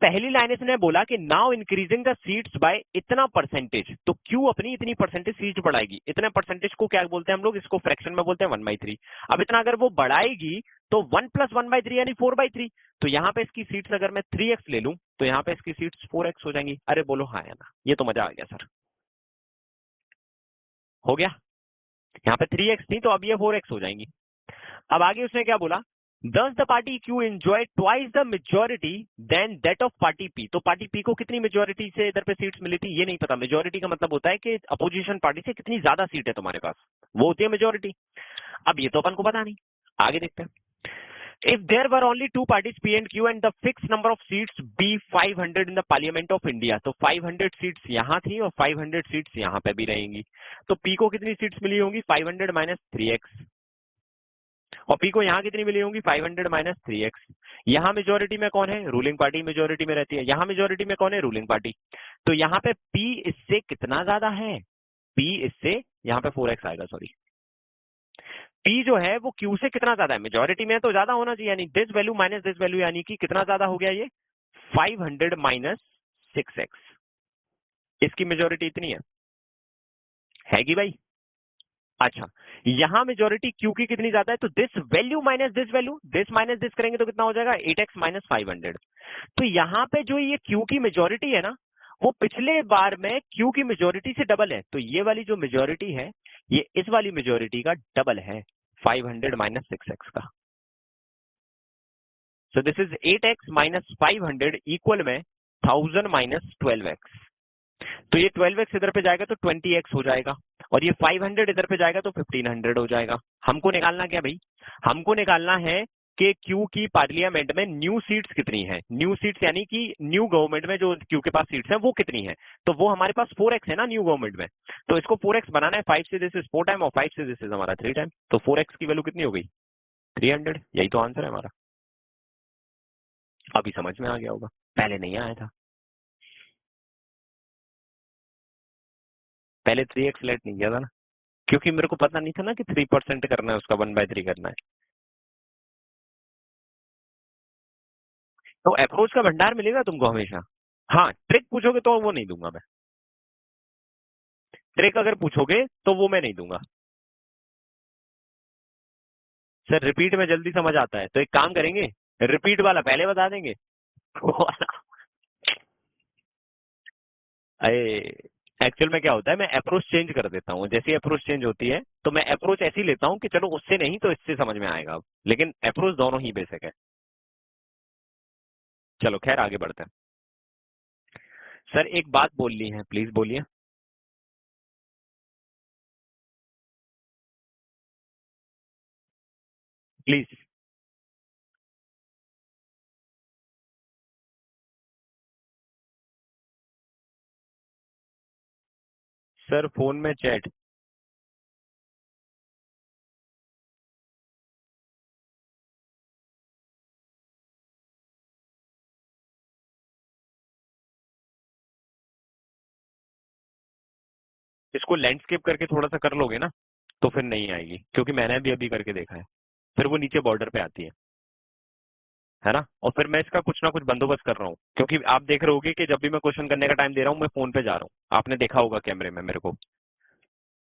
पहली लाइन इसने बोला कि now increasing the seats by इतना परसेंटेज, तो क्यों अपनी इतनी परसेंटेज सीट्स बढ़ाएगी? इतने परसेंटेज को क्या बोलते हैं हम लोग? इसको फ्रैक्शन में बोलते हैं 1/3। अब इतना अगर वो बढ़ाएगी तो 1 + 1/3 यानी 4/3। तो यहाँ पे इसकी सीट्स अगर मैं 3x ले लूं तो यहाँ पे इसकी सीट्स 4x हो जाएंगी। अरे बोलो हाँ या ना? ये तो मजा आ गया सर। हो गया। यहाँ पे 3x थी तो अब ये 4x हो जाएंगी। अब आगे उसने क्या बोला? Thus the party Q enjoy twice the majority than that of party P। तो पार्टी P को कितनी मेजोरिटी से इधर पे सीट्स मिली थी ये नहीं पता। मेजोरिटी का मतलब होता है कि अपोजिशन पार्टी से कितनी ज्यादा सीट है तुम्हारे पास। वो होती है मेजोरिटी। अब ये तो अपन को पता नहीं, आगे देखते हैं। If there were only two parties, P and Q, and the fixed number of seats be 500 in the Parliament of India, तो 500 सीट्स यहाँ थी और 500 सीट्स यहाँ पे भी रहेंगी। तो P को कितनी सीट्स मिली होंगी? 500 माइनस 3x, और P को यहाँ कितनी मिली होंगी? 500 माइनस 3x। यहाँ मेजोरिटी में कौन है? रूलिंग पार्टी मेजोरिटी में रहती है। यहाँ मेजोरिटी में कौन है? Ruling party. तो यहाँ पे P इससे कितना ज्यादा है? P इससे, यहाँ पे 4x आएगा, सॉरी। P जो है वो Q से कितना ज्यादा है? मेजोरिटी में तो ज्यादा होना चाहिए, यानी this value minus this value, यानी कि कितना ज्यादा हो गया ये? 500 माइनस 6x। इसकी मेजोरिटी इतनी है कि भाई? अच्छा, यहां मेजोरिटी Q की कितनी ज्यादा है? तो this value minus this minus this करेंगे तो कितना हो जाएगा? 8x minus 500। तो यहाँ पे जो ये Q की मेजोरिटी है ना, वो पिछले बार में Q की मेजोरिटी से डबल है। तो ये वाली जो मेजोरिटी है, ये इस वाली मेजोरिटी का डबल है, 500 माइनस 6x का। So this is 8x minus 500 equal में 1000 माइनस 12x। तो ये 12x इधर पे जाएगा तो 20x हो जाएगा, और ये 500 इधर पे जाएगा तो 1500 हो जाएगा। हमको निकालना क्या भाई? हमको निकालना है कि Q की पार्लियामेंट में न्यू सीट्स कितनी है। न्यू सीट्स यानी कि न्यू गवर्नमेंट में जो Q के पास सीट्स हैं वो कितनी है। तो वो हमारे पास 4x है ना न्यू गवर्नमेंट में। तो इसको 4x बनाना है, 5 से दिस इज 4 टाइम और 5 से दिस इज हमारा 3 टाइम। तो 4x की वैल्यू कितनी हो गई? 300। यही तो आंसर है हमारा। अभी समझ में आ गया होगा, पहले नहीं आया था। पहले 3x लेट नहीं किया था ना, क्योंकि मेरे को पता नहीं था ना कि 3% करना है, उसका 1/3 करना है। तो अप्रोच का भंडार मिलेगा तुमको हमेशा। हाँ, ट्रिक पूछोगे तो वो नहीं दूंगा मैं। ट्रिक अगर पूछोगे तो वो मैं नहीं दूंगा। सर रिपीट में जल्दी समझ आता है, तो एक काम करेंगे, रिपीट वाला पहले बता देंगे। वो वाला, अरे एक्चुअल में क्या होता है, मैं अप्रोच चेंज कर देता हूँ। जैसी अप्रोच चेंज होती है तो मैं अप्रोच ऐसी लेता हूँ कि चलो उससे नहीं तो इससे समझ में आएगा अब, लेकिन अप्रोच दोनों ही बेसिक है। चलो खैर आगे बढ़ते हैं। सर एक बात बोलनी है, प्लीज बोलिए। प्लीज। सर फोन में चैट। इसको लैंडस्केप करके थोड़ा सा कर लोगे ना, तो फिर नहीं आएगी, क्योंकि मैंने भी अभी करके देखा है। फिर वो नीचे बॉर्डर पे आती है ना। और फिर मैं इसका कुछ ना कुछ बंदोबस्त कर रहा हूँ, क्योंकि आप देख रहे होगे कि जब भी मैं क्वेश्चन करने का टाइम दे रहा हूँ मैं फोन पे जा रहा हूँ, आपने देखा होगा कैमरे में मेरे को।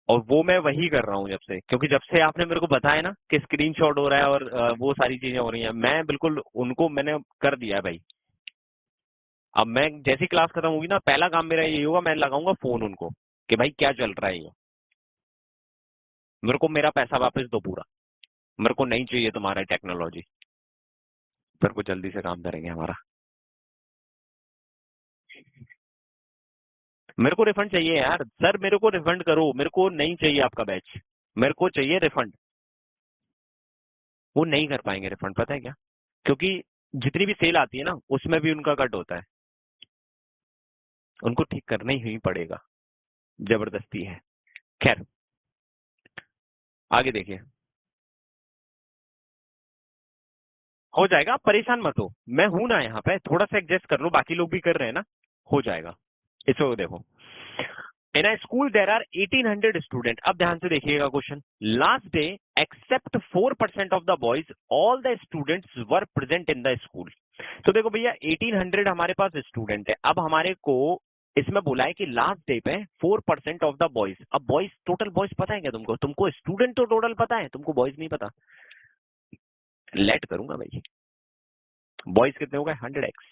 और वो मैं वही कर रहा हूँ जब से, क्योंकि जब से आपने मेरे को बताया ना कि स्क्रीनशॉट हो रहा है और वो सारी चीजें हो रही हैं, मैं बिल्कुल उनको मैंने कर दिया है भाई। अब मैं जैसी क्लास खत्म होगी ना, पहला काम मेरा यही होगा, मैं लगाऊंगा फोन उनको कि भाई क्या चल रहा है ये, मेरे को मेरा पैसा वापस दो पूरा, मेरे को नहीं चाहिए तुम्हारा टेक्नोलॉजी। फिर वो जल्दी से काम करेंगे हमारा। मेरे को रिफंड चाहिए यार, सर मेरे को रिफंड करो, मेरे को नहीं चाहिए आपका बैच, मेरे को चाहिए रिफंड। वो नहीं कर पाएंगे रिफंड, पता है क्या? क्योंकि जितनी भी सेल आती है ना उसमें भी उनका कट होता है, उनको ठीक करना ही पड़ेगा, जबरदस्ती है। खैर आगे देखिए। हो जाएगा, आप परेशान मत हो, मैं हूं ना यहाँ पे, थोड़ा सा एडजस्ट कर लो, बाकी लोग भी कर रहे हैं ना, हो जाएगा। इसको देखो, in a school there are 1800 student. अब ध्यान से देखिएगा question. Last day except 4% of the boys all the students were present in the school. तो देखो भैया 1800 हमारे पास स्टूडेंट है। अब हमारे को इसमें बोला है कि लास्ट डे पे 4% ऑफ द बॉयज। अब बॉयज, टोटल बॉयज पता है क्या तुमको? तुमको स्टूडेंट तो टोटल पता है, तुमको बॉयज नहीं पता। लेट करूंगा भाई। बॉयज कितने हो गए? 100x।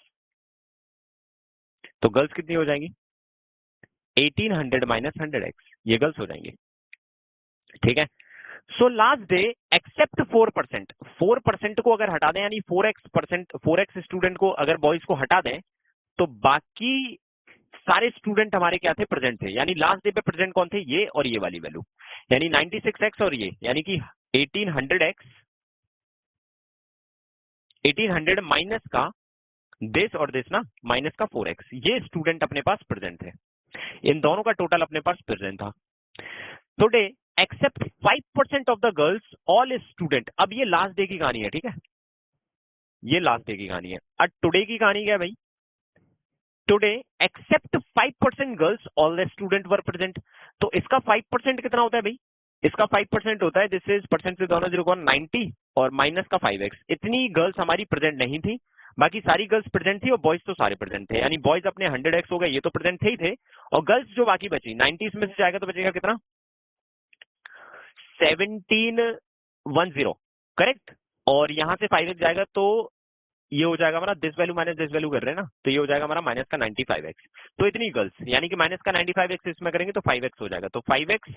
तो गर्ल्स कितनी हो जाएंगी? 1800 माइनस 100x, ये गर्ल्स हो जाएंगे। ठीक है। So last day except 4%। 4% को अगर हटा दें, यानी 4x स्टूडेंट को अगर बॉयज को हटा दें, तो बाकी सारे स्टूडेंट हमारे क्या थे, प्रेजेंट थे। यानी लास्ट डे पे प्रेजेंट कौन थे, ये और ये वाली वैल्यू, यानी 96x और ये, यानी कि 1800x, 1800 माइनस का दिस और दिस ना, माइनस का 4x, ये स्टूडेंट अपने पास प्रेजेंट थे। इन दोनों का टोटल अपने पास प्रेजेंट था। Today except 5% of the girls all student. अब ये लास्ट डे की कहानी है, ठीक है, ये लास्ट डे की कहानी है। अब टुडे की कहानी क्या है भाई, today except 5% girls all the student were present. तो इसका 5% कितना होता है भाई, इसका 5% होता है, दिस इज परसेंट से दोनों 0.90 और माइनस का 5x। इतनी गर्ल्स हमारी प्रेजेंट नहीं थी, बाकी सारी गर्ल्स प्रेजेंट थी और बॉयज तो सारे प्रेजेंट थे। यानी बॉयज अपने 100x हो गए, ये तो प्रेजेंट थे ही थे, और गर्ल्स जो बाकी बची 90 इसमें से जाएगा तो बचेगा कितना, 1710, करेक्ट। और यहां से 5x जाएगा तो ये हो जाएगा हमारा this value minus this value कर रहे हैं ना, तो ये हो जाएगा हमारा माइनस का 95x। तो इतनी गर्ल्स, यानी कि माइनस का 95x इसमें करेंगे तो 5x हो जाएगा। तो 5x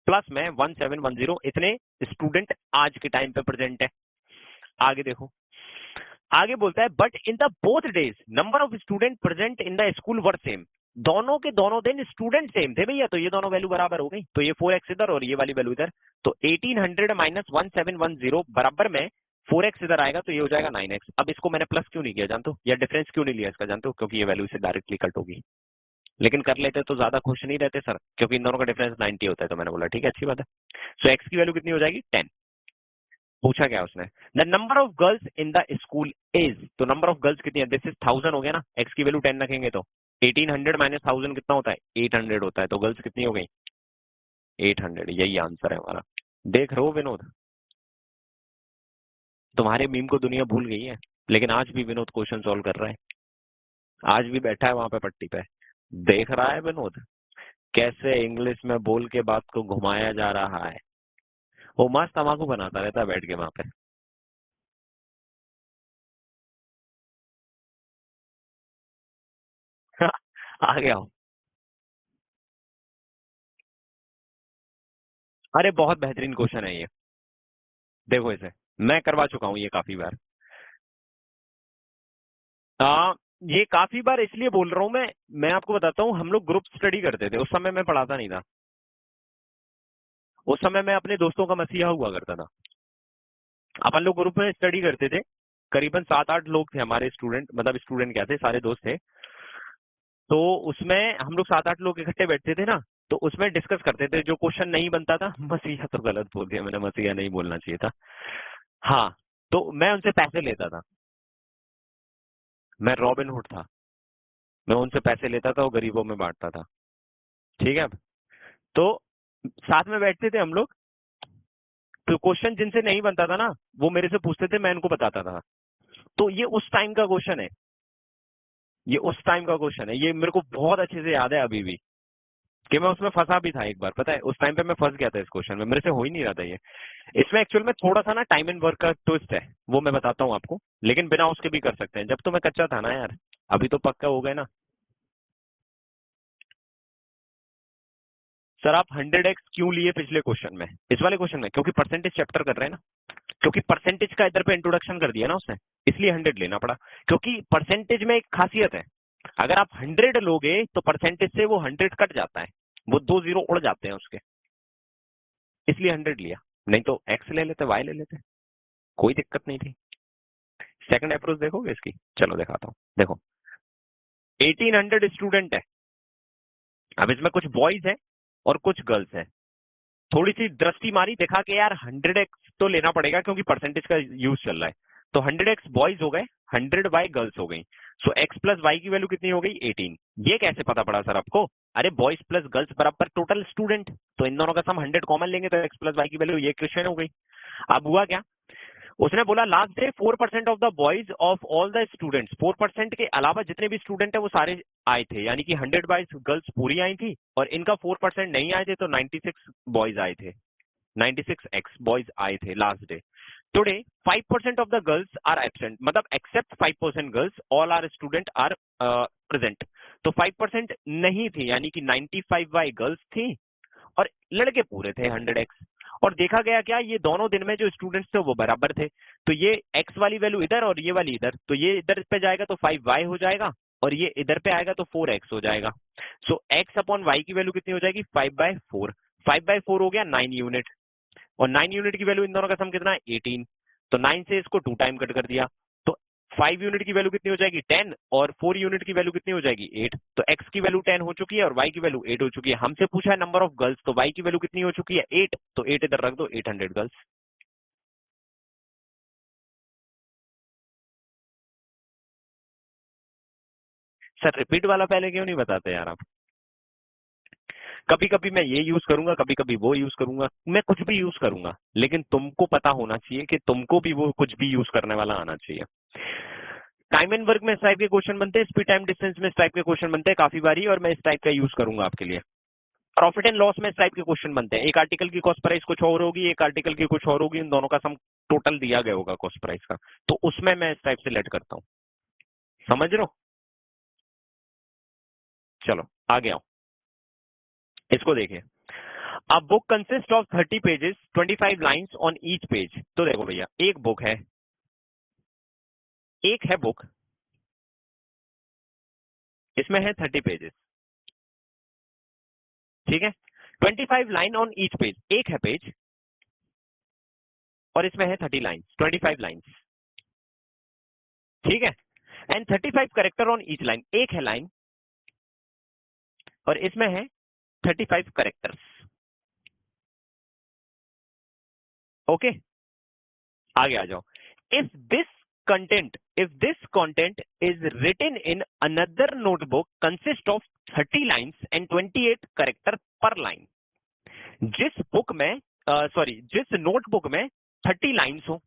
प्लस में 1710, इतने स्टूडेंट आज के टाइम पे प्रेजेंट है। आगे देखो, आगे बोलता है but in the both days number of student present in the school were same. दोनों के दोनों दिन स्टूडेंट सेम थे भैया, तो ये दोनों वैल्यू बराबर हो गई। तो ये 4x इधर और ये वाली वैल्यू इधर, तो 1800 माइनस 1710 बराबर में 4x इधर आएगा, तो ये हो जाएगा 9x। अब इसको मैंने प्लस क्यों नहीं किया जानते हो, या डिफरेंस क्यों नहीं लिया इसका जानते हो, क्योंकि ये वैल्यू से डायरेक्टली कट होगी। लेकिन कर लेते तो ज्यादा खुश नहीं रहते सर, क्योंकि इन दोनों का डिफरेंस 90 होता है। तो मैंने बोला ठीक है, अच्छी बात है। सो x की वैल्यू कितनी हो जाएगी, 10। पूछा क्या उसने, the number of girls in the school is, तो नंबर ऑफ गर्ल्स कितनी है, दिस इज 1000 हो गया ना, x की वैल्यू 10 रखेंगे तो 1800 माइनस 1000 कितना होता है, 800 होता है। तो गर्ल्स कितनी हो गई, 800। यही आंसर है हमारा। देख रहे हो विनोद, तुम्हारे मीम को दुनिया भूल गई है, लेकिन आज भी विनोद क्वेश्चन सॉल्व कर रहा है, आज भी बैठा है वहां पे पट्टी पे, देख रहा है विनोद कैसे इंग्लिश में बोल के बात को घुमाया जा रहा है। वो मस्त तमाकू बनाता रहता है बैठ के वहां पे। आ गया हूँ। अरे बहुत बेहतरीन क्वेश्चन है ये, देखो इसे मैं करवा चुका हूँ ये काफी बार। आ, ये काफी बार इसलिए बोल रहा हूँ मैं आपको बताता हूँ, हम लोग ग्रुप स्टडी करते थे, उस समय मैं पढ़ाता नहीं था, उस समय मैं अपने दोस्तों का मसीहा हुआ करता था। अपन लोग ग्रुप में स्टडी करते थे, करीबन 7-8 लोग थे हमारे स्टूडेंट, मतलब स्टूडेंट क्या थे, सारे दोस्त थे। तो उसमें हम लोग 7-8 लोग इकट्ठे बैठते थे ना, तो उसमें डिस्कस करते थे, जो क्वेश्चन नहीं बनता था, मसीहा तो गलत बोल दिया मैंने, मसीहा नहीं बोलना चाहिए था। हाँ, तो मैं उनसे पैसे लेता था, मैं रॉबिन हुड था, मैं उनसे पैसे लेता था और गरीबों में बांटता था, ठीक है। तो साथ में बैठते थे हम लोग, तो क्वेश्चन जिनसे नहीं बनता था ना, वो मेरे से पूछते थे, मैं इनको बताता था। तो ये उस टाइम का क्वेश्चन है, ये उस टाइम का क्वेश्चन है, ये मेरे को बहुत अच्छे से याद है अभी भी, कि मैं उसमें फंसा भी था एक बार, पता है उस टाइम पे मैं फंस गया था इस क्वेश्चन में, मेरे से हो ही नहीं रहा था ये। इसमें एक्चुअल में थोड़ा सा ना टाइम एंड वर्क का ट्विस्ट है, वो मैं बताता हूँ आपको, लेकिन बिना उसके भी कर सकते हैं। जब तो मैं कच्चा था ना यार, अभी तो पक्का हो गए ना। सर आप 100x क्यों लिए पिछले क्वेश्चन में, इस वाले क्वेश्चन में, क्योंकि परसेंटेज चैप्टर कर रहे हैं ना, क्योंकि परसेंटेज का इधर पे इंट्रोडक्शन कर दिया ना उसने, इसलिए 100 लेना पड़ा। क्योंकि परसेंटेज में एक खासियत है, अगर आप 100 लोगे तो परसेंटेज से वो 100 कट जाता है, वो 2 जीरो उड़ जाते हैं उसके, इसलिए 100 लिया। नहीं तो एक्स ले लेते, वाई ले लेते, कोई दिक्कत नहीं थी। सेकंड अप्रोच देखोगे इसकी, चलो दिखाता हूँ। देखो 1800 स्टूडेंट है, अब इसमें कुछ बॉयज है और कुछ गर्ल्स है। थोड़ी सी दृष्टि मारी, देखा कि यार 100x तो लेना पड़ेगा क्योंकि परसेंटेज का यूज चल रहा है। तो 100x बॉयज हो गए, 100y गर्ल्स हो गई। सो x प्लस वाई की वैल्यू कितनी हो गई, 18। ये कैसे पता पड़ा सर आपको, अरे बॉयज प्लस गर्ल्स बराबर टोटल स्टूडेंट, तो इन दोनों का सम 100 कॉमन लेंगे तो x प्लस वाई की वैल्यू, ये क्वेश्चन हो गई। अब हुआ क्या, उसने बोला last day 4% of the boys of all the students, 4% के अलावा जितने भी स्टूडेंट है वो सारे आए थे, यानी कि 100 बॉयज गर्ल्स पूरी आई थी, और इनका 4% नहीं आए थे, तो 96 बॉयज आए थे, 96x बॉयज आए थे last day. Today 5% of the girls are absent, मतलब except 5% girls, all are student are present. तो 5% नहीं थी, यानी कि 95y गर्ल्स थी और लड़के पूरे थे 100x। और देखा गया क्या, ये दोनों दिन में जो स्टूडेंट्स थे वो बराबर थे, तो ये x वाली वैल्यू इधर और ये वाली इधर, तो ये इधर पे जाएगा तो 5y हो जाएगा, और ये इधर पे आएगा तो 4x हो जाएगा। सो x अपॉन y की वैल्यू कितनी हो जाएगी 5/4। 5/4 हो गया 9 यूनिट, और 9 यूनिट की वैल्यू इन दोनों का सम कितना है 18। तो 9 से इसको 2 टाइम कट कर दिया, तो 5 यूनिट की वैल्यू कितनी हो जाएगी 10, और 4 यूनिट की वैल्यू कितनी हो जाएगी 8। तो x की वैल्यू 10 हो चुकी है और y की वैल्यू 8 हो चुकी है। हमसे पूछा है नंबर ऑफ गर्ल्स, तो y की वैल्यू कितनी हो चुकी है 8, तो 8 इधर रख दो, 800 गर्ल्स। सर रिपीट वाला पहले क्यों नहीं बताते यार आप? कभी कभी मैं ये यूज करूंगा, कभी कभी वो यूज करूंगा, मैं कुछ भी यूज करूंगा, लेकिन तुमको पता होना चाहिए कि तुमको भी वो कुछ भी यूज करने वाला आना चाहिए। टाइम एंड वर्क में इस टाइप के क्वेश्चन बनते हैं, स्पीड टाइम डिस्टेंस में इस टाइप के क्वेश्चन बनते हैं काफी बारी, और मैं इस टाइप का यूज करूंगा आपके लिए। प्रॉफिट एंड लॉस में इस टाइप के क्वेश्चन बनते हैं, एक आर्टिकल की कॉस्ट प्राइस कुछ और होगी, एक आर्टिकल की कुछ और होगी, इन दोनों का सम टोटल दिया गया होगा कॉस्ट प्राइस का, तो उसमें मैं इस टाइप से लेट करता हूँ। समझ रहे हो? चलो आगे आओ, इसको देखिए। A book consist of 30 pages, 25 lines on each page. तो देखो भैया, एक बुक है, एक है बुक, इसमें है 30 पेजेस, ठीक है। 25 लाइन ऑन ईच पेज, एक है पेज, और इसमें है 30 लाइन्स, 25 लाइन्स, ठीक है। And 35 character on each line, एक है लाइन, और इसमें है 35 करेक्टर्स। ओके, आगे आ जाओ। If this content is written in another notebook consist of 30 lines and 28 character per line. जिस बुक में जिस नोटबुक में 30 लाइन्स हो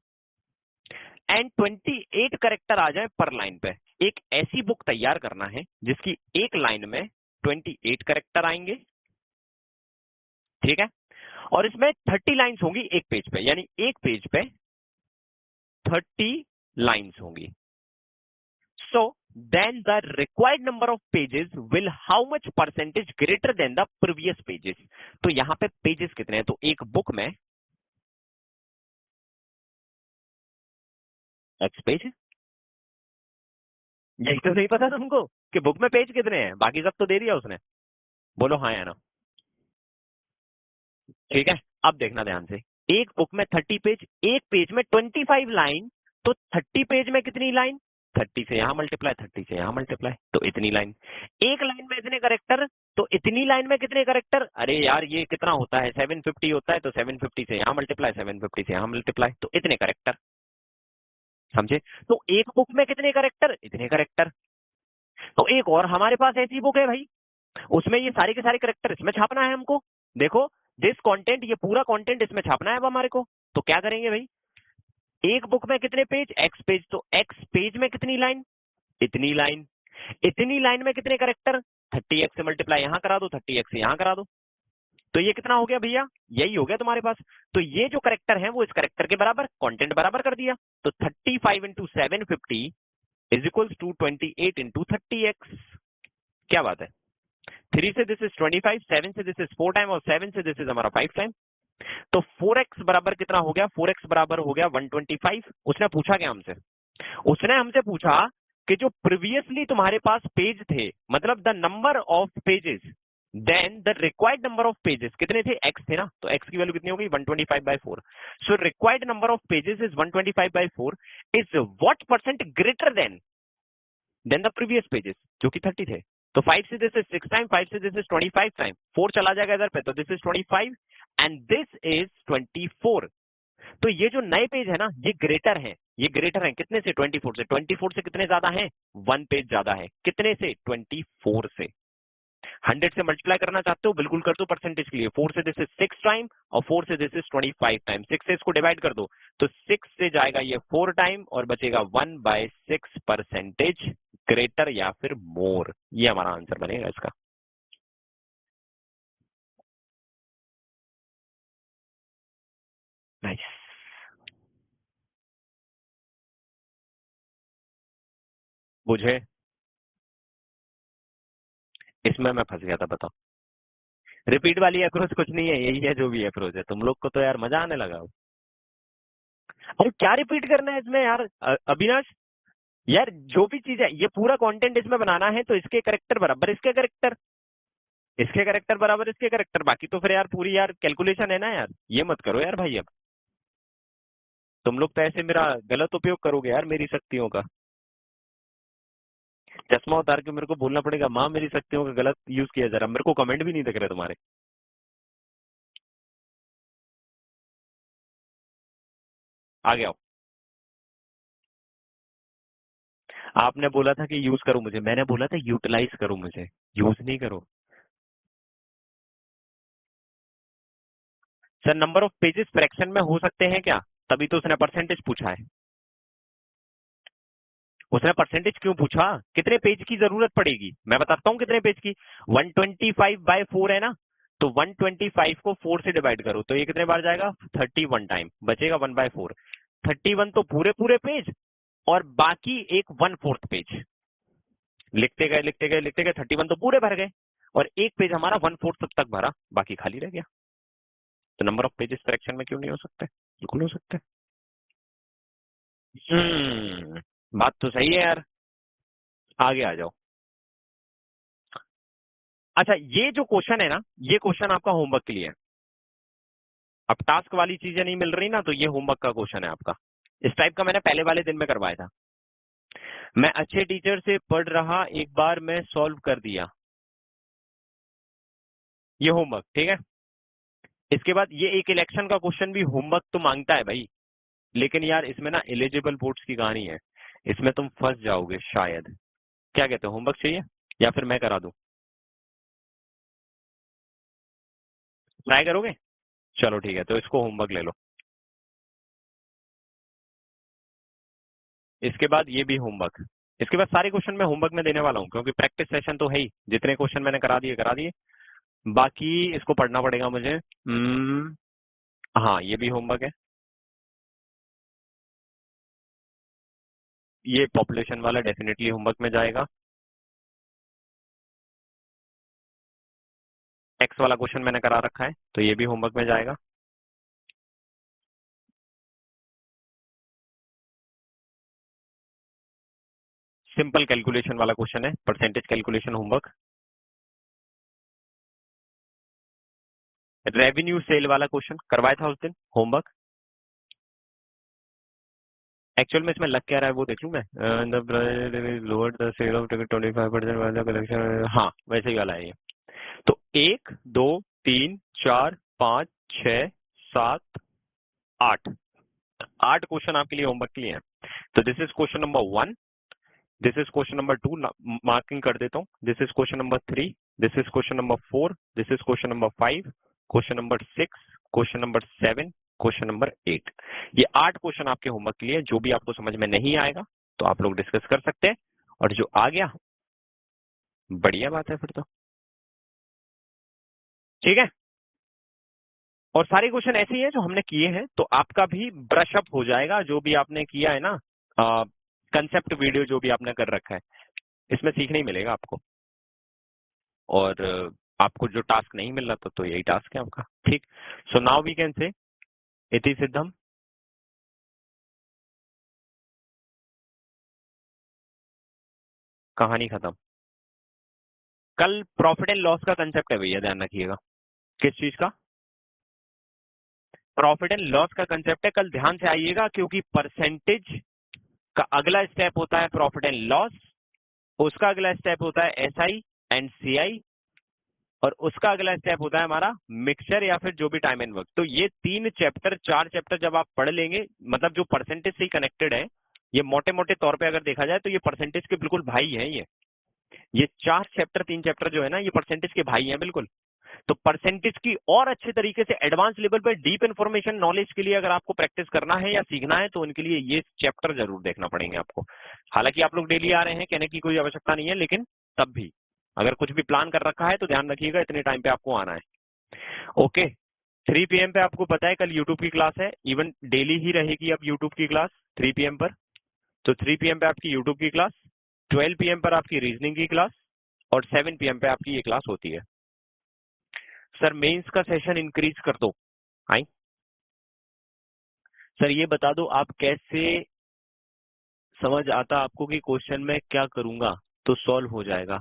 एंड 28 करेक्टर आ जाए पर लाइन पे, एक ऐसी बुक तैयार करना है जिसकी एक लाइन में 28 करेक्टर आएंगे, ठीक है, और इसमें 30 लाइन्स होंगी एक पेज पे, यानी एक पेज पे 30 लाइन्स होंगी। So then the required number of pages will how much percentage greater than the previous pages. तो यहां पे पेजेस कितने हैं, तो एक बुक में एक्स पेज है, यही तो नहीं पता तुमको कि बुक में पेज कितने हैं, बाकी सब तो दे दिया उसने। बोलो हाँ या ना। ठीक है, अब देखना ध्यान से, एक बुक में 30 पेज, एक पेज में 25 लाइन, तो 30 पेज में कितनी लाइन, 30 से यहां मल्टीप्लाई, 30 से यहां मल्टीप्लाई, तो इतनी लाइन। एक लाइन में इतने करेक्टर, तो इतनी लाइन में कितने करेक्टर, अरे यार ये कितना होता है 750 होता है, तो 750 से यहां मल्टीप्लाई, 750 से यहां मल्टीप्लाई, तो इतने करेक्टर। समझे? तो एक बुक में कितने करेक्टर, इतने करेक्टर। तो एक और हमारे पास ऐसी बुक है भाई, उसमें ये सारे के सारे करेक्टर इसमें छापना है हमको। देखो, दिस कंटेंट, ये पूरा कंटेंट इसमें छापना है अब हमारे को। तो क्या करेंगे भाई, एक बुक में कितने पेज, एक्स पेज, तो एक्स पेज में कितनी लाइन, इतनी लाइन, इतनी लाइन में कितने करेक्टर, 30x से मल्टीप्लाई यहां करा दो, 30x से यहां करा दो, तो ये कितना हो गया भैया, यही हो गया तुम्हारे पास। तो ये जो करेक्टर है वो इस करेक्टर के बराबर, कंटेंट बराबर कर दिया। तो 35 into 750 is equal to 28 into 30x। क्या बात है, 3 से दिस इज 25, 7 से दिस इज 4 टाइम, और 7 से दिस इज हमारा 5 टाइम। तो 4x बराबर कितना हो गया, 4x बराबर हो गया 125। उसने पूछा क्या हमसे, उसने हमसे पूछा कि जो प्रीवियसली तुम्हारे पास पेज थे, मतलब the number of pages, then the required number of pages कितने थे, x थे ना, तो x की वैल्यू कितनी हो गई 125/4। So required number of pages is 125/4, is what percent greater than the previous pages, जो कि 30 थे। तो 5 से दिस इज 6 टाइम, 5 से दिस इज 25 टाइम, 4 चला जाएगा इधर पे, तो this is 25 and this is 24। तो ये जो नए पेज है ना, ये ग्रेटर है, ये ग्रेटर है कितने से, 24 से। 24 से कितने ज्यादा है, 1 पेज ज्यादा है, कितने से, 24 से। 100 से मल्टीप्लाई करना चाहते हो, बिल्कुल कर दो परसेंटेज के लिए। 4 से दिस इज 6 टाइम, और 4 से दिस इज 25 टाइम। 6 से इसको डिवाइड कर दो, तो 6 से जाएगा ये 4 टाइम, और बचेगा 1/6 परसेंटेज ग्रेटर या फिर मोर। ये हमारा आंसर बनेगा इसका। नाइस। बुझे? इसमें मैं फंस गया था, बताओ। रिपीट वाली अप्रोच कुछ नहीं है, यही है जो भी अप्रोच है। तुम लोग को तो यार मजा आने लगा। अरे क्या रिपीट करना है इसमें यार, अविनाश? यार जो भी चीज है, ये पूरा कंटेंट इसमें बनाना है तो इसके करेक्टर बराबर इसके करेक्टर, इसके करेक्टर बराबर इसके करेक्टर, बाकी तो फिर यार पूरी यार कैलकुलेशन है ना यार, ये मत करो यार भाई। अब तुम लोग तो ऐसे मेरा गलत उपयोग करोगे यार मेरी शक्तियों का। चश्मा उतार के मेरे को बोलना पड़ेगा, माँ मेरी शक्तियों का गलत यूज किया जा रहा, मेरे को कमेंट भी नहीं दिख रहे तुम्हारे। आगे आओ। आपने बोला था कि यूज करो मुझे, मैंने बोला था यूटिलाइज करो मुझे, यूज नहीं करो। Sir number of pages fraction में हो सकते हैं क्या? तभी तो उसने परसेंटेज पूछा है। उसने परसेंटेज क्यों पूछा? कितने पेज की जरूरत पड़ेगी मैं बताता हूँ कितने पेज की। 125/4 है ना, तो 125 को 4 से डिवाइड करो तो ये कितने बार जाएगा? 31 टाइम, बचेगा 1/4। 31 तो पूरे पूरे पेज, और बाकी एक 1/4 पेज। लिखते गए लिखते गए लिखते गए, 31 तो पूरे भर गए, और एक पेज हमारा 1/4 तक भरा, बाकी खाली रह गया। तो नंबर ऑफ पेजेस फ्रैक्शन में क्यों नहीं हो सकते? बिल्कुल हो सकते हैं। बात तो सही है यार। आगे आ जाओ। अच्छा, ये जो क्वेश्चन है ना, ये क्वेश्चन आपका होमवर्क के लिए है। अब टास्क वाली चीजें नहीं मिल रही ना, तो ये होमवर्क का क्वेश्चन है आपका। इस टाइप का मैंने पहले वाले दिन में करवाया था। मैं अच्छे टीचर से पढ़ रहा, एक बार मैं सॉल्व कर दिया। ये होमवर्क ठीक है। इसके बाद ये एक इलेक्शन का क्वेश्चन भी होमवर्क तो मांगता है भाई, लेकिन यार इसमें ना एलिजिबल पोर्ट्स की कहानी है, इसमें तुम फंस जाओगे शायद। क्या कहते हो, होमवर्क चाहिए या फिर मैं करा दूं? ट्राई करोगे? चलो ठीक है, तो इसको होमवर्क ले लो। इसके बाद ये भी होमवर्क। इसके बाद सारे क्वेश्चन मैं होमवर्क में देने वाला हूँ, क्योंकि प्रैक्टिस सेशन तो है ही, जितने क्वेश्चन मैंने करा दिए। बाकी इसको पढ़ना पड़ेगा मुझे। हाँ ये भी होमवर्क है। ये पॉपुलेशन वाला डेफिनेटली होमवर्क में जाएगा। टैक्स वाला क्वेश्चन मैंने करा रखा है, तो ये भी होमवर्क में जाएगा। सिंपल कैलकुलेशन वाला क्वेश्चन है, percentage calculation homework. Revenue sale वाला क्वेश्चन करवाया था उस दिन, होमवर्क। एक्चुअल में इसमें लग क्या रहा है वो देख लूं मैं। Lower the sale of ticket 25% वाला कलेक्शन, हाँ वैसे ही वाला है ये। तो 1 2 3 4 5 6 7 8, 8 क्वेश्चन आपके लिए होमवर्क के लिए हैं। तो this is question number 1, this is question number 2, marking कर देता हूँ। This is question number 3, this is question number 4, this is question number 5, question number 6, question number 7, question number 8। ये 8 क्वेश्चन आपके होमवर्क के लिए, जो भी आपको समझ में नहीं आएगा तो आप लोग डिस्कस कर सकते हैं, और जो आ गया बढ़िया बात है फिर तो। ठीक है, और सारे क्वेश्चन ऐसे ही है जो हमने किए हैं, तो आपका भी ब्रश अप हो जाएगा, जो भी आपने किया है ना, कंसेप्ट वीडियो जो भी आपने कर रखा है, इसमें सीखने ही मिलेगा आपको। और आपको जो टास्क नहीं मिल रहा था, तो यही टास्क है आपका। ठीक, so now we can say इति सिद्धम। कहानी खत्म। कल प्रॉफिट एंड लॉस का कंसेप्ट है भैया, ध्यान रखिएगा। किस चीज का? प्रॉफिट एंड लॉस का कंसेप्ट है, कल ध्यान से आइएगा, क्योंकि परसेंटेज का अगला स्टेप होता है प्रॉफिट एंड लॉस, उसका अगला स्टेप होता है एसआई एंड सीआई, और उसका अगला स्टेप होता है हमारा मिक्सचर या फिर जो भी टाइम एंड वर्क। तो ये 3 चैप्टर 4 चैप्टर जब आप पढ़ लेंगे, मतलब जो परसेंटेज से ही कनेक्टेड है, ये मोटे मोटे तौर पे अगर देखा जाए तो ये परसेंटेज के बिल्कुल भाई हैं ये 4 चैप्टर 3 चैप्टर जो है ना, ये परसेंटेज के भाई हैं बिल्कुल। तो परसेंटेज की और अच्छे तरीके से एडवांस लेवल पे डीप इंफॉर्मेशन नॉलेज के लिए अगर आपको प्रैक्टिस करना है या सीखना है, तो उनके लिए ये चैप्टर जरूर देखना पड़ेंगे आपको। हालांकि आप लोग डेली आ रहे हैं, कहने की कोई आवश्यकता नहीं है, लेकिन तब भी अगर कुछ भी प्लान कर रखा है तो ध्यान रखिएगा इतने टाइम पे आपको आना है। ओके, 3 PM पे आपको पता है कल यूट्यूब की क्लास है, इवन डेली ही रहेगी अब यूट्यूब की क्लास 3 PM पर। तो 3 PM पे आपकी यूट्यूब की क्लास, 12 PM पर आपकी रीजनिंग की क्लास, और 7 PM पे आपकी ये क्लास होती है। सर मेंस का सेशन इंक्रीज कर दो। आई सर, ये बता दो आप कैसे समझ आता आपको कि क्वेश्चन में क्या करूंगा तो सॉल्व हो जाएगा?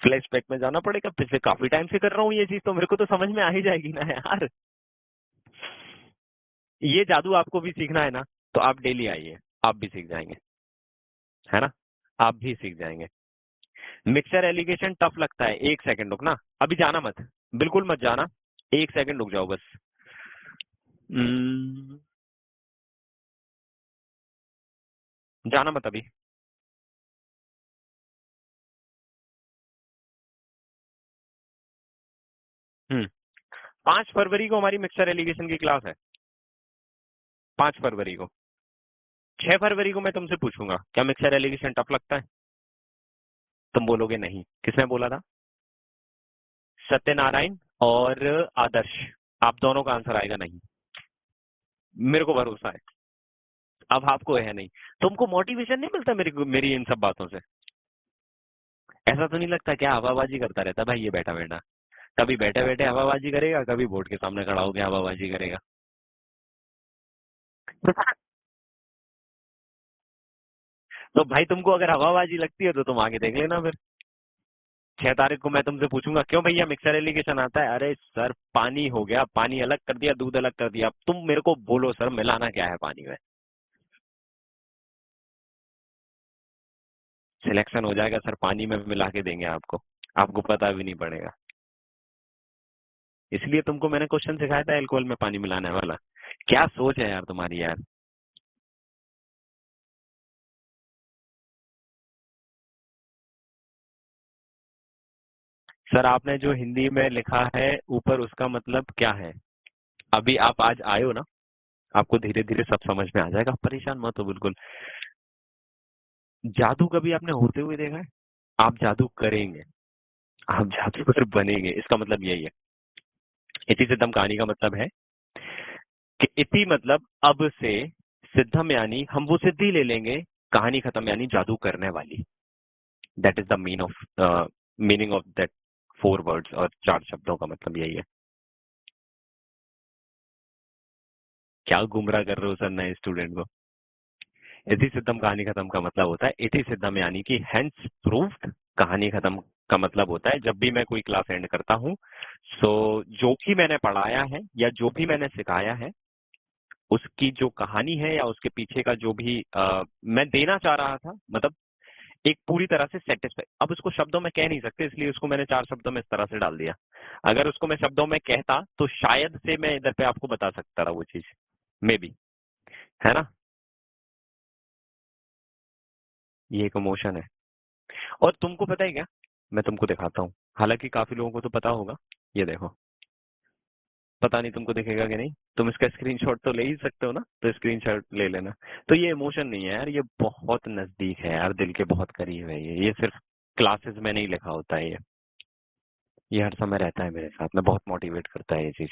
फ्लैशबैक में जाना पड़ेगा, पिछले काफी टाइम से कर रहा हूँ ये चीज, तो मेरे को तो समझ में आ ही जाएगी ना यार। ये जादू आपको भी सीखना है ना, तो आप डेली आइए, आप भी सीख जाएंगे, है ना? आप भी सीख जाएंगे। मिक्सचर एलिगेशन टफ लगता है, एक सेकंड रुकना, अभी जाना मत, बिल्कुल मत जाना, एक सेकंड रुक जाओ बस। हम्म, जाना मत अभी। 5 फरवरी को हमारी मिक्सचर एलिगेशन की क्लास है, 5 फरवरी को। 6 फरवरी को मैं तुमसे पूछूंगा क्या मिक्सचर एलिगेशन टफ लगता है? तुम बोलोगे नहीं। किसने बोला था? सत्यनारायण और आदर्श। आप दोनों का आंसर आएगा नहीं, मेरे को भरोसा है। अब आपको है नहीं, तुमको मोटिवेशन नहीं मिलता मेरी इन सब बातों से? ऐसा तो नहीं लगता क्या हवाबाजी करता रहता भाई ये बैठा बैठा? कभी बैठे बैठे हवाबाजी करेगा, कभी बोर्ड के सामने खड़ा होकर हवाबाजी करेगा। तो भाई तुमको अगर हवाबाजी लगती है तो तुम आगे देख लेना फिर। 6 तारीख को मैं तुमसे पूछूंगा क्यों भैया मिक्सर एलिगेशन आता है? अरे सर पानी हो गया, पानी अलग कर दिया, दूध अलग कर दिया, अब तुम मेरे को बोलो सर मिलाना क्या है पानी में? सिलेक्शन हो जाएगा सर, पानी में मिला के देंगे आपको, आपको पता भी नहीं पड़ेगा। इसलिए तुमको मैंने क्वेश्चन सिखाया था एल्कोहल में पानी मिलाने वाला। क्या सोच है यार तुम्हारी यार। सर आपने जो हिंदी में लिखा है ऊपर उसका मतलब क्या है? अभी आप आज आए हो ना, आपको धीरे धीरे सब समझ में आ जाएगा, परेशान मत हो बिल्कुल। जादू कभी आपने होते हुए देखा है? आप जादू करेंगे, आप जादूगर बनेंगे, इसका मतलब यही है। इति सिद्धम कहानी का मतलब है कि इति मतलब अब से, सिद्धम यानी हम वो सिद्धि ले लेंगे, कहानी खत्म यानी जादू करने वाली। That is the meaning of that 4 words, और 4 शब्दों का मतलब यही है। क्या गुमराह कर रहे हो सर नए स्टूडेंट को? इति सिद्धम कहानी खत्म का मतलब होता है इति सिद्धम यानी कि हेंस प्रूव्ड। कहानी खत्म का मतलब होता है जब भी मैं कोई क्लास एंड करता हूँ, सो जो भी मैंने पढ़ाया है या जो भी मैंने सिखाया है, उसकी जो कहानी है या उसके पीछे का जो भी मैं देना चाह रहा था, मतलब एक पूरी तरह से सेटिस्फाई। अब उसको शब्दों में कह नहीं सकते, इसलिए उसको मैंने 4 शब्दों में इस तरह से डाल दिया। अगर उसको मैं शब्दों में कहता तो शायद से मैं इधर पे आपको बता सकता था वो चीज, मे बी, है ना? ये एक इमोशन है। और तुमको पता है क्या, मैं तुमको दिखाता हूँ, हालांकि काफी लोगों को तो पता होगा। ये देखो, पता नहीं तुमको दिखेगा कि नहीं, तुम इसका स्क्रीनशॉट तो ले ही सकते हो ना, तो स्क्रीनशॉट ले लेना। तो ये इमोशन नहीं है यार, ये बहुत नजदीक है यार, दिल के बहुत करीब है ये सिर्फ क्लासेस में नहीं लिखा होता है ये हर समय रहता है मेरे साथ में, बहुत मोटिवेट करता है ये चीज।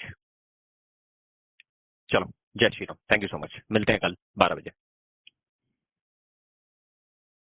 चलो, जय Shri Ram, thank you so much, मिलते हैं कल 12 बजे।